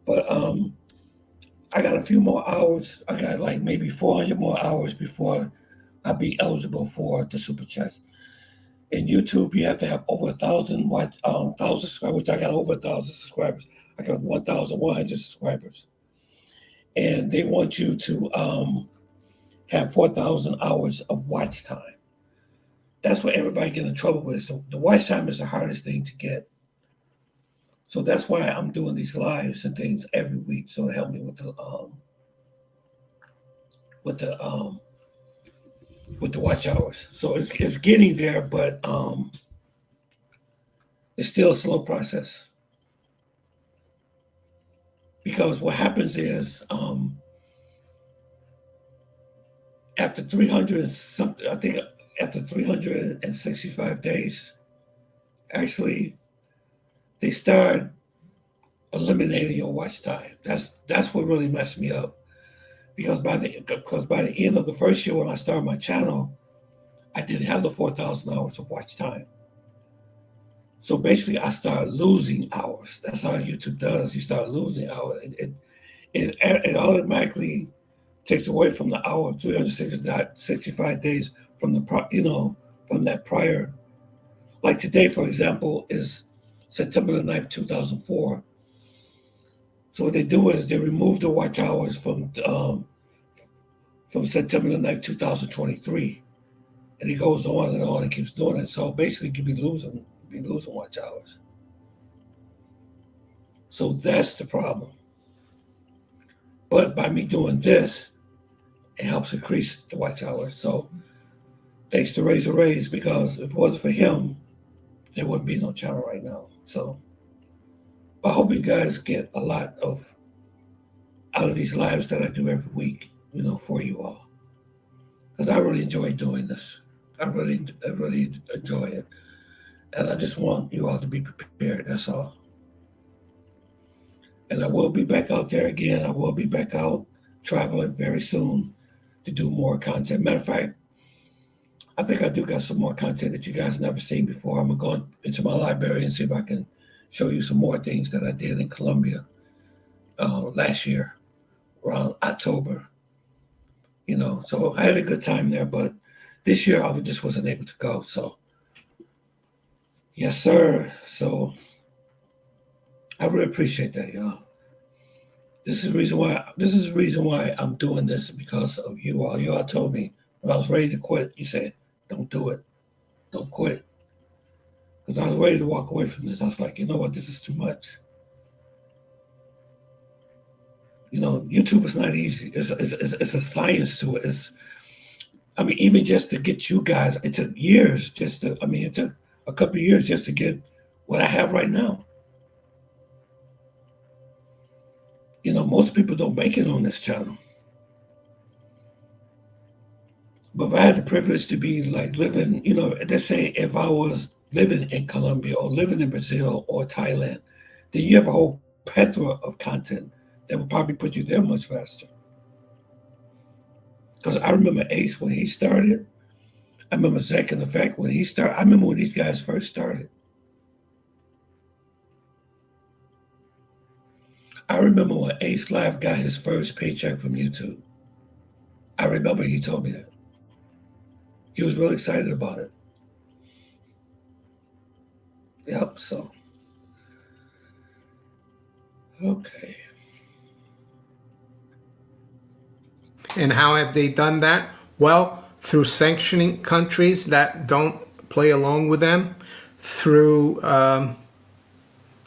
But I got a few more hours. I got like maybe 400 more hours before I'll be eligible for the super chats. In YouTube, you have to have over 1,000 subscribers. Which I got over 1,000 subscribers. I got 1,100 subscribers, and they want you to have 4,000 hours of watch time. That's what everybody get in trouble with. So the watch time is the hardest thing to get. So that's why I'm doing these lives and things every week, so to help me with the watch hours. So it's getting there, but it's still a slow process. Because what happens is after 300 something, I think after 365 days, actually they start eliminating your watch time. That's what really messed me up. Because by the end of the first year when I started my channel, I didn't have the 4,000 hours of watch time. So basically, I started losing hours. That's how YouTube does. You start losing hours. It automatically takes away from the hour of 365 days from from that prior. Like today, for example, is September the 9th, 2004. So what they do is they remove the watch hours from September the 9th, 2023. And it goes on and keeps doing it. So basically you be losing watch hours. So that's the problem. But by me doing this, it helps increase the watch hours. So thanks to Razor Rays, because if it wasn't for him, there wouldn't be no channel right now. So I hope you guys get a lot out of these lives that I do every week, for you all. Because I really enjoy doing this. I really enjoy it. And I just want you all to be prepared. That's all. And I will be back out there again. I will be back out traveling very soon to do more content. Matter of fact, I think I do got some more content that you guys never seen before. I'm going to go into my library and see if I can show you some more things that I did in Colombia last year around October. So I had a good time there, but this year I just wasn't able to go. So, yes, sir. So I really appreciate that, y'all. This is the reason why. This is the reason why I'm doing this because of you all. You all told me when I was ready to quit. You said, "Don't do it. Don't quit." Because I was ready to walk away from this. I was like, you know what? This is too much. YouTube is not easy. It's a science to it. Even just to get you guys, it took years. It took a couple of years just to get what I have right now. Most people don't make it on this channel. But if I had the privilege to be like living, let's say if I was living in Colombia or living in Brazil or Thailand, then you have a whole plethora of content that would probably put you there much faster. Because I remember Ace when he started. I remember Zach and the Fact when he started. I remember when these guys first started. I remember when Ace Live got his first paycheck from YouTube. I remember he told me that. He was really excited about it. Yep, so. Okay. And how have they done that? Well, through sanctioning countries that don't play along with them, through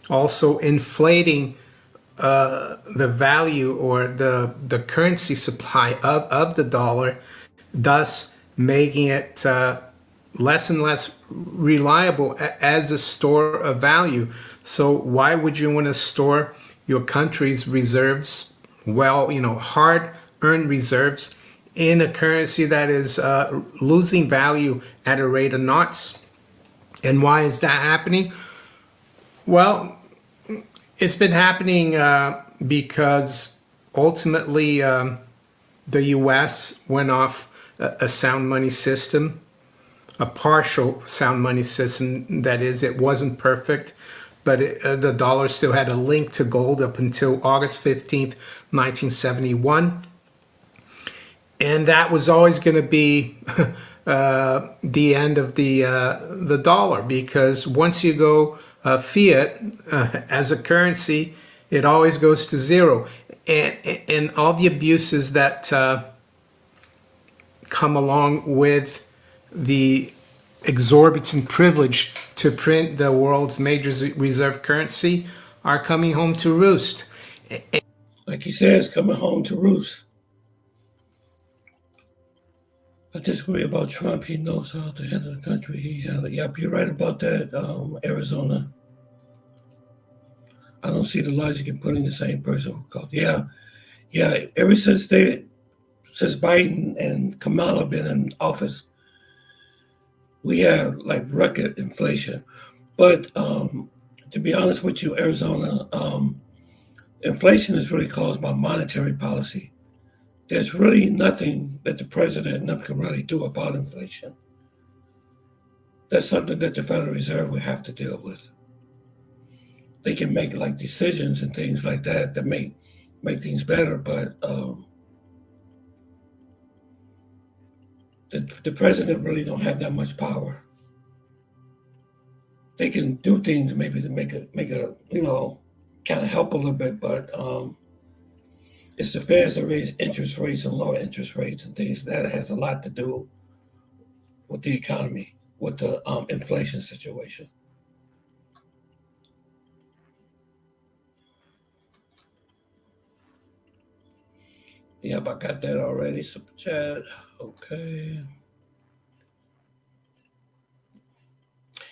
also inflating the value or the currency supply of the dollar, thus making it less and less reliable as a store of value. So why would you want to store your country's reserves, hard-earned reserves, in a currency that is losing value at a rate of knots? And why is that happening? Well, it's been happening because ultimately the U.S. went off a sound money system, a partial sound money system. That is, it wasn't perfect, but the dollar still had a link to gold up until August 15th, 1971. And that was always going to be the end of the dollar, because once you go fiat as a currency, it always goes to zero. And all the abuses that come along with the exorbitant privilege to print the world's major reserve currency are coming home to roost. Like he says, coming home to roost. I disagree about Trump. He knows how to handle the country. Yep, you're right about that, Arizona. I don't see the logic in putting the same person who called. Yeah. Ever since Biden and Kamala been in office, we have like record inflation. But to be honest with you, Arizona, inflation is really caused by monetary policy. There's really nothing that the president and them can really do about inflation. That's something that the Federal Reserve will have to deal with. They can make like decisions and things like that make things better, but the president really don't have that much power. They can do things maybe to make a kind of help a little bit, but it's the Feds that raise interest rates and lower interest rates and things. That has a lot to do with the economy, with the inflation situation. Yep, I got that already. Super chat. Okay.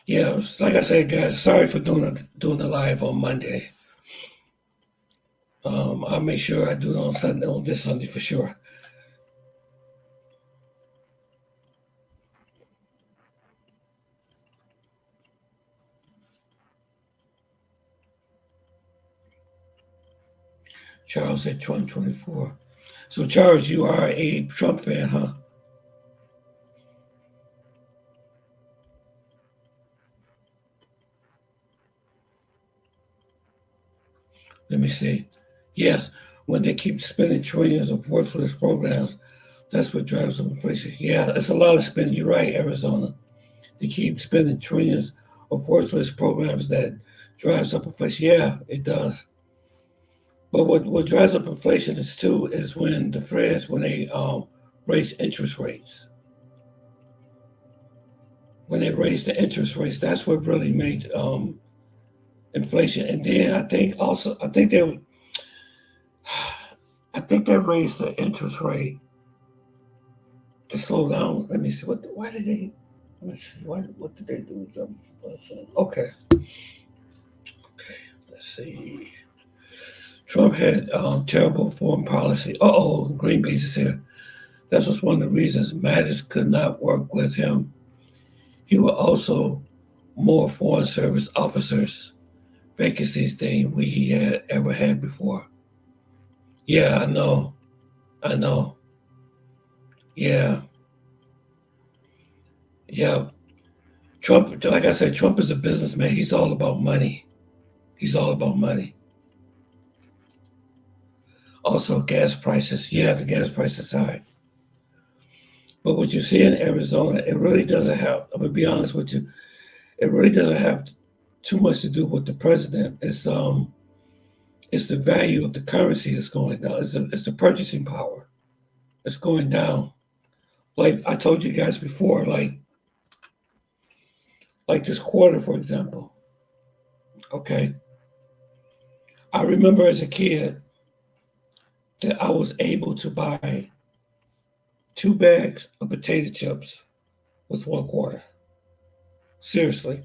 Yeah, like I said, guys, sorry for doing the live on Monday. I'll make sure I do it on this Sunday for sure. Charles said Trump 24. So Charles, you are a Trump fan, huh? Let me see. Yes, when they keep spending trillions of worthless programs, that's what drives up inflation. Yeah, it's a lot of spending. You're right, Arizona. They keep spending trillions of worthless programs that drives up inflation. Yeah, it does. But what drives up inflation is when the Feds when they raise interest rates. When they raise the interest rates, that's what really made inflation. And then I think they raised the interest rate to slow down. Let me see. Why did they? Let me see. What did they do? Okay. Okay. Let's see. Trump had terrible foreign policy. Greenpeace is here. That was one of the reasons Mattis could not work with him. He was also more foreign service officers vacancies than he had ever had before. Yeah, I know. I know. Yeah. Yeah. Trump, like I said, Trump is a businessman. He's all about money. He's all about money. Also, gas prices. Yeah, the gas price is high. But what you see in Arizona, it really doesn't have, I'm going to be honest with you, it really doesn't have too much to do with the president. It's the value of the currency is going down. It's the purchasing power. It's going down. Like I told you guys before, like this quarter, for example. Okay. I remember as a kid that I was able to buy 2 bags of potato chips with 1 quarter. Seriously.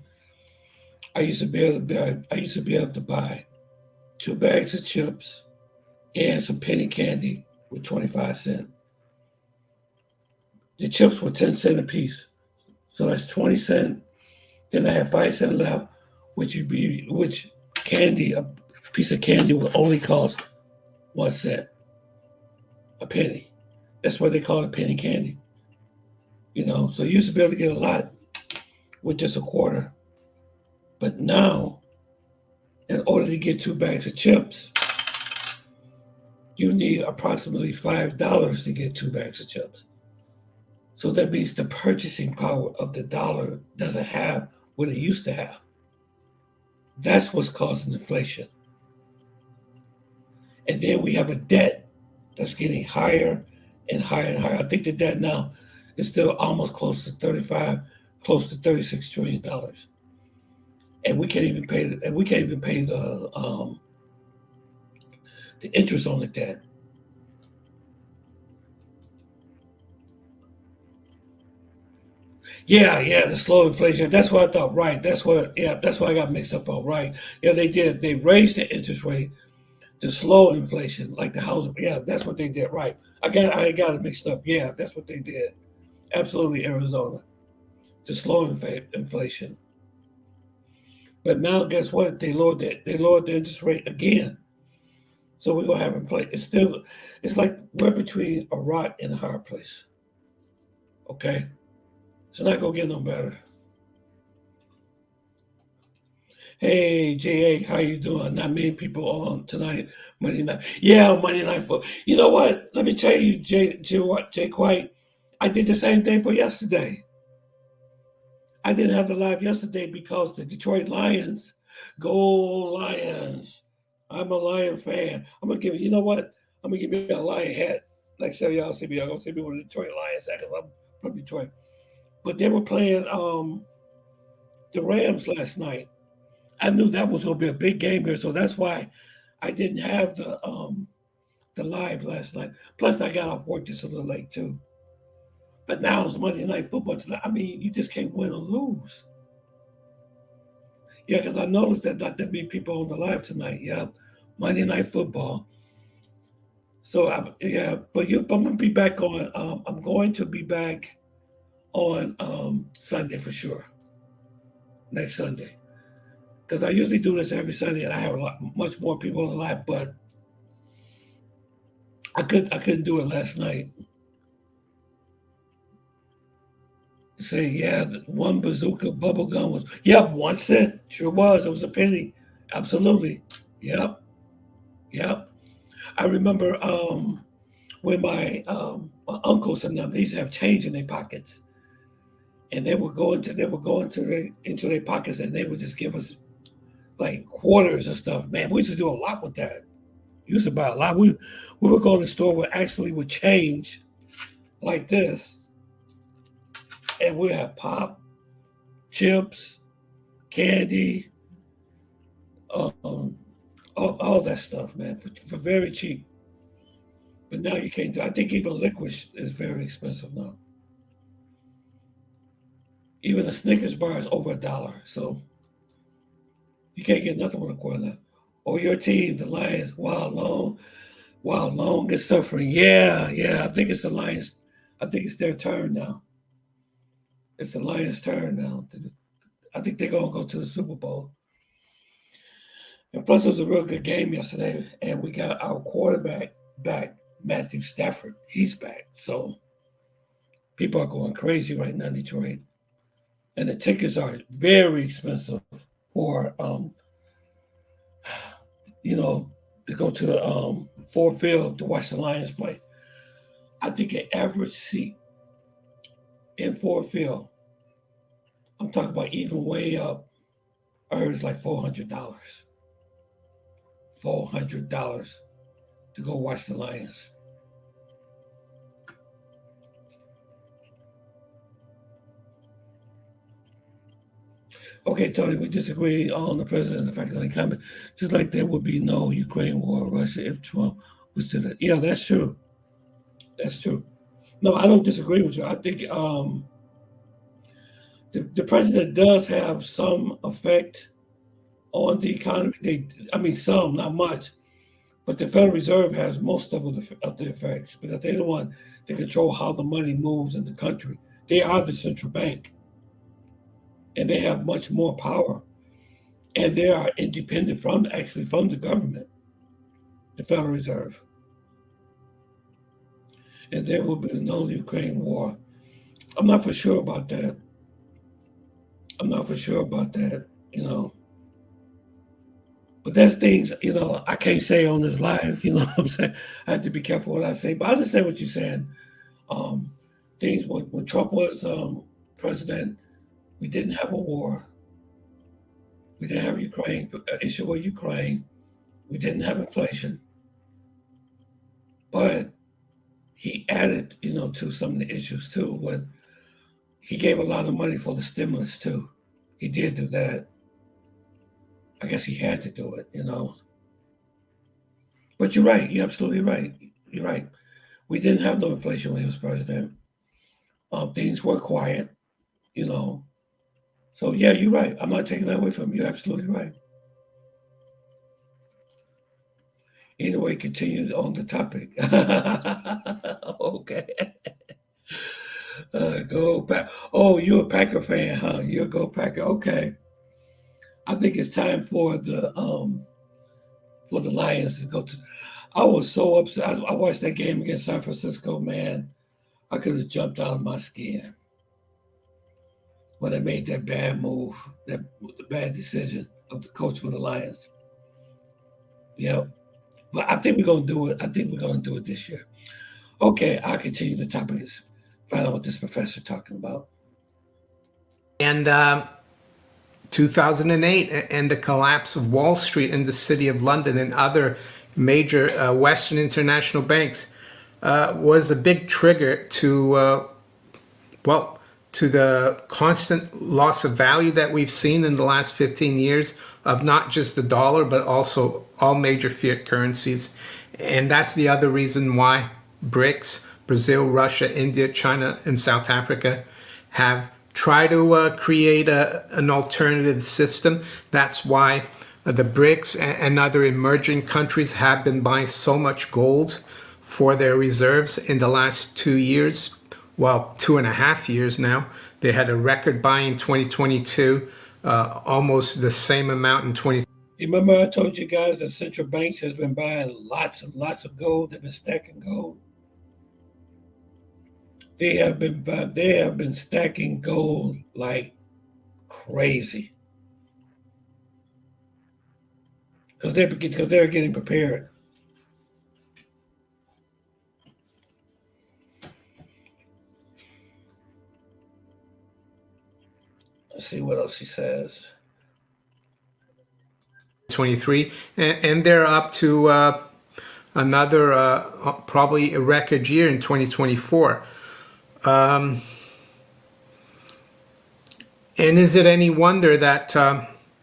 I used to be able to buy 2 bags of chips and some penny candy with 25 cents. The chips were 10 cents a piece. So that's 20 cents. Then I had 5 cents left, which candy, a piece of candy would only cost 1 cent. A penny. That's why they call it penny candy. So you used to be able to get a lot with just 1/4. But now, in order to get 2 bags of chips, you need approximately $5 to get 2 bags of chips. So that means the purchasing power of the dollar doesn't have what it used to have. That's what's causing inflation. And then we have a debt that's getting higher and higher and higher. I think the debt now is still almost close to $36 trillion. And we can't even pay the interest on the debt. Yeah, the slow inflation. That's what I thought, right. That's why I got mixed up on, right. Yeah, they did. They raised the interest rate to slow inflation, like the housing. Yeah, that's what they did, right. I got it mixed up. Yeah, that's what they did. Absolutely, Arizona. To slow inflation. But now guess what? They lowered the interest rate again. So we're gonna have inflation. It's like we're between a rock and a hard place. Okay? It's not gonna get no better. Hey JA, how you doing? Not many people on tonight, Monday night. Yeah, Monday night football. You know what? Let me tell you, Jay White, I did the same thing for yesterday. I didn't have the live yesterday because the Detroit Lions, go Lions. I'm a Lion fan. I'm gonna give you know what? I'm gonna give you a Lion hat. Like so y'all see me, y'all gonna see me with a Detroit Lions hat because I'm from Detroit. But they were playing the Rams last night. I knew that was gonna be a big game here, so that's why I didn't have the live last night. Plus I got off work just a little late too. But now it's Monday Night Football tonight. I mean, you just can't win or lose. Yeah, because I noticed that not that many people on the live tonight. Yeah, Monday Night Football. So I'm gonna be back on. I'm going to be back on Sunday for sure. Next Sunday, because I usually do this every Sunday, and I have much more people on the live. But I couldn't do it last night. Say, yeah, one bazooka bubble gum was, yep, 1 cent. Sure was. It was a penny. Absolutely. Yep. Yep. I remember when my uncles and them, they used to have change in their pockets. And they would go into their pockets and they would just give us like quarters and stuff. Man, we used to do a lot with that. We used to buy a lot. We would go to the store with actually with change like this, and we have pop, chips, candy, um, all that stuff, man, for very cheap. But now you can't do. I think even licorice is very expensive now. Even a Snickers bar is over $1, so you can't get nothing with a quarter now. Or your team, the Lions, Wild Long is suffering. Yeah, yeah. I think it's the Lions. I think it's their turn now. It's the Lions' turn now. I think they're gonna go to the Super Bowl. And plus, it was a real good game yesterday, and we got our quarterback back, Matthew Stafford. He's back, so people are going crazy right now in Detroit, and the tickets are very expensive for you know, to go to the Ford Field to watch the Lions play. I think an average seat in Ford Field, I'm talking about even way up, is like $400. $400 to go watch the Lions. Okay, Tony, we disagree on the president, the fact that he comment, just like there would be no Ukraine war or Russia if Trump was to the. Yeah, that's true. That's true. No, I don't disagree with you. I think the president does have some effect on the economy. I mean, some, not much, but the Federal Reserve has most of the effects because they're the one that control how the money moves in the country. They are the central bank, and they have much more power, and they are independent from the government, the Federal Reserve. And there will be no Ukraine war. I'm not for sure about that. I'm not for sure about that, you know. But that's things, you know, I can't say on this live, you know what I'm saying? I have to be careful what I say. But I understand what you're saying. Things when Trump was president, we didn't have a war. We didn't have Ukraine, issue with Ukraine. We didn't have inflation. But he added, you know, to some of the issues too. When he gave a lot of money for the stimulus too. He did do that. I guess he had to do it, you know. But you're right. You're absolutely right. You're right. We didn't have no inflation when he was president. Things were quiet, you know. So yeah, you're right. I'm not taking that away from you. You're absolutely right. Anyway, continue on the topic. Okay. Go Pack. Oh, you're a Packer fan, huh? You're a Go Packer. Okay. I think it's time for the Lions to go to. I was so upset. I watched that game against San Francisco. Man, I could have jumped out of my skin when they made that bad move, the bad decision of the coach for the Lions. Yeah, but I think we're gonna do it. I think we're gonna do it this year. Okay, I'll continue the topic. Is find out what this professor talking about. And 2008 and the collapse of Wall Street in the city of London and other major Western international banks was a big trigger to, to the constant loss of value that we've seen in the last 15 years of not just the dollar, but also all major fiat currencies. And that's the other reason why BRICS, Brazil, Russia, India, China, and South Africa have tried to create an alternative system. That's why the BRICS and other emerging countries have been buying so much gold for their reserves in the last 2 years. Well, 2.5 years now. They had a record buy in 2022, almost the same amount in 20. You remember I told you guys that central banks has been buying lots and lots of gold. They've been stacking gold. They have been stacking gold like crazy because they're getting prepared. Let's see what else he says. 23, and they're up to another probably a record year in 2024. And is it any wonder that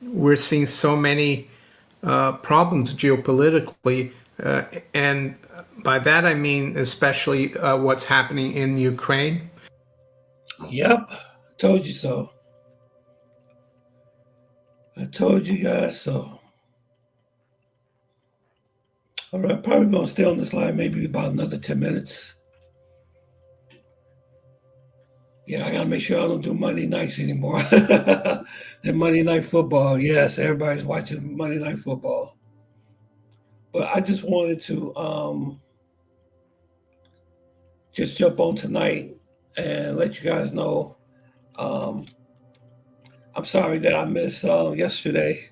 we're seeing so many problems geopolitically? And by that I mean especially what's happening in Ukraine. Yep, told you so. I told you guys so. All right, probably gonna stay on this line maybe about another 10 minutes. Yeah, I gotta make sure I don't do Monday nights anymore. And Monday night football. Yes, everybody's watching Monday night football. But I just wanted to just jump on tonight and let you guys know. Um, I'm sorry that I missed yesterday.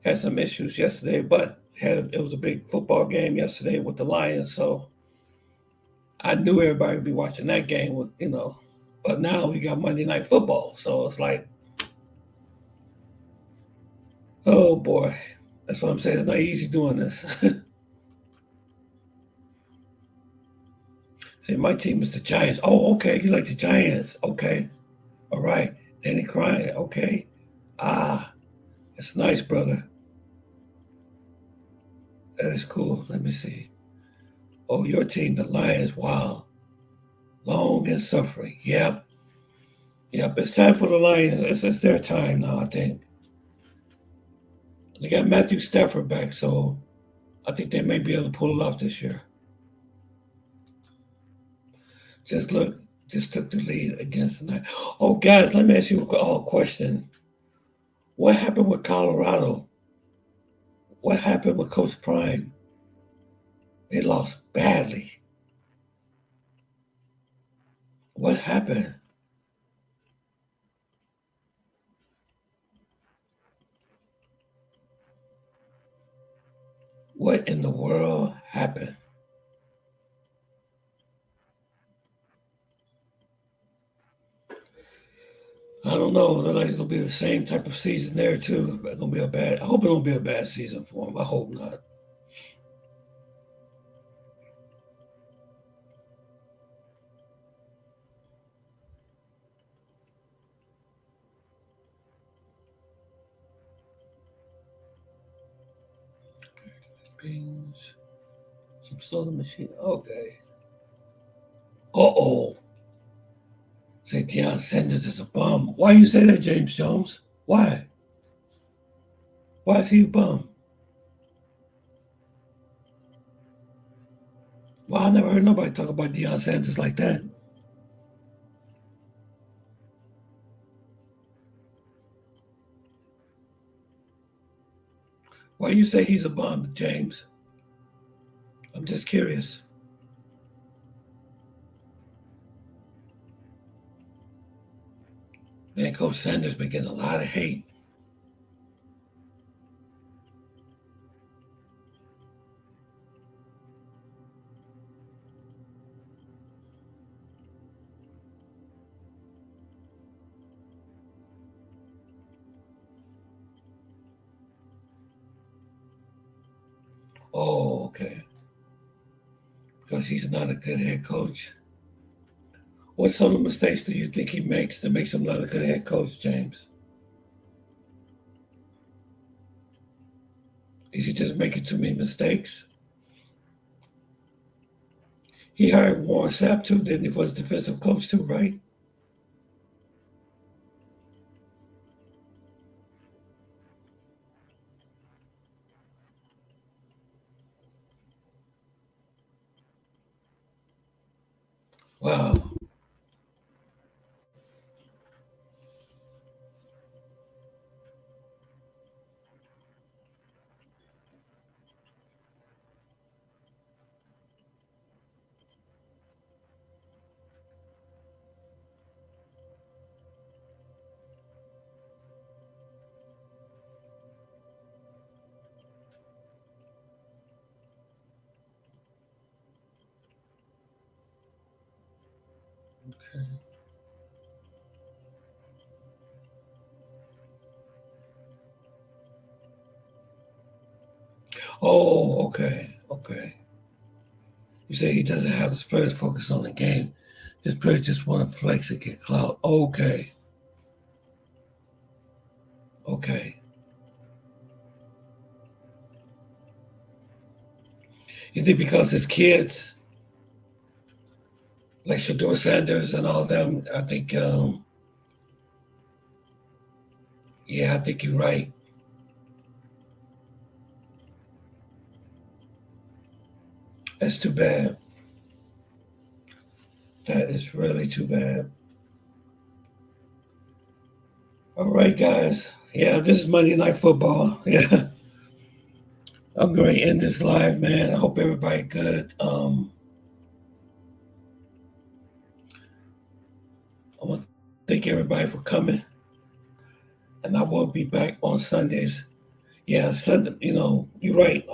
Had some issues yesterday, but it was a big football game yesterday with the Lions, so I knew everybody would be. That game with. But now we got Monday night football, so it's like, oh boy, that's what I'm saying. It's not easy doing this. See, my team is the Giants. Oh, okay, you like the Giants? Okay, all right. Danny crying. Okay, it's nice, brother. That is cool. Let me see. Oh, your team, the Lions. Wow, long and suffering. Yep. Yep, it's time for the Lions. It's their time now, I think. They got Matthew Stafford back, so I think they may be able to pull it off this year. Just look, just took the lead against the night. Oh, guys, let me ask you a question. What happened with Colorado? What happened with Coach Prime? They lost badly. What happened? What in the world happened? I don't know. Looks like it's gonna be the same type of season there too. It's gonna be a bad. I hope it don't be a bad season for them. I hope not. Beans, some soda machine. Okay. Uh-oh. Say Deion Sanders is a bum. Why you say that, James Jones? Why? Why is he a bum? Well, I never heard nobody talk about Deion Sanders like that. Why you say he's a bum, James? I'm just curious. Man, Coach Sanders been getting a lot of hate. Oh, okay. Because he's not a good head coach. What some of the mistakes do you think he makes that makes him not a good head coach, James? Is he just making too many mistakes? He hired Warren Sapp too, didn't he? Was defensive coach too, right? Wow. Okay. Oh, okay. Okay. You say he doesn't have his players focus on the game. His players just want to flex and get clout. Okay. Okay. You think because his kids, like Shador Sanders and all them, I think, yeah, I think you're right. That's too bad. That is really too bad. All right, guys. Yeah, this is Monday Night Football. Yeah. I'm going to end this live, man. I hope everybody good. I want to thank everybody for coming. And I will be back on Sundays. Yeah, Sunday, you're right.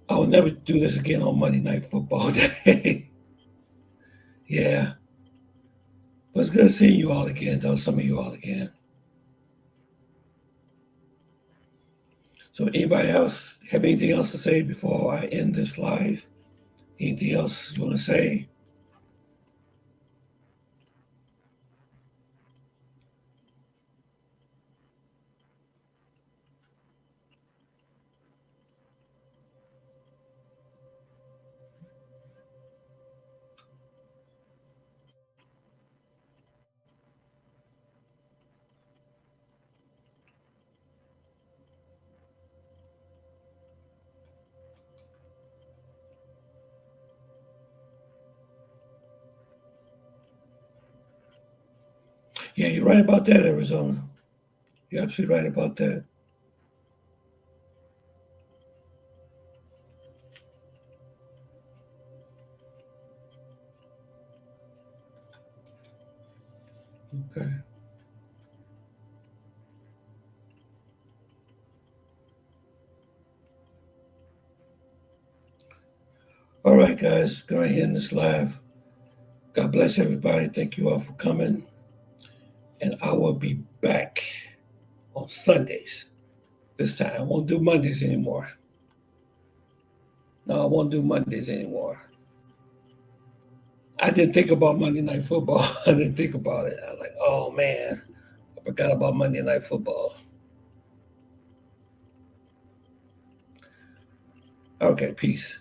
I will never do this again on Monday Night Football Day. Yeah. But it's good seeing you all again, though, some of you all again. So anybody else have anything else to say before I end this live? Anything else you want to say? Yeah, you're right about that, Arizona. You're absolutely right about that. Okay. All right, guys. Going to end this live. God bless everybody. Thank you all for coming. And I will be back on Sundays this time. I won't do Mondays anymore. No, I won't do Mondays anymore. I didn't think about Monday Night Football. I didn't think about it. I was like, oh man, I forgot about Monday Night Football. Okay, peace.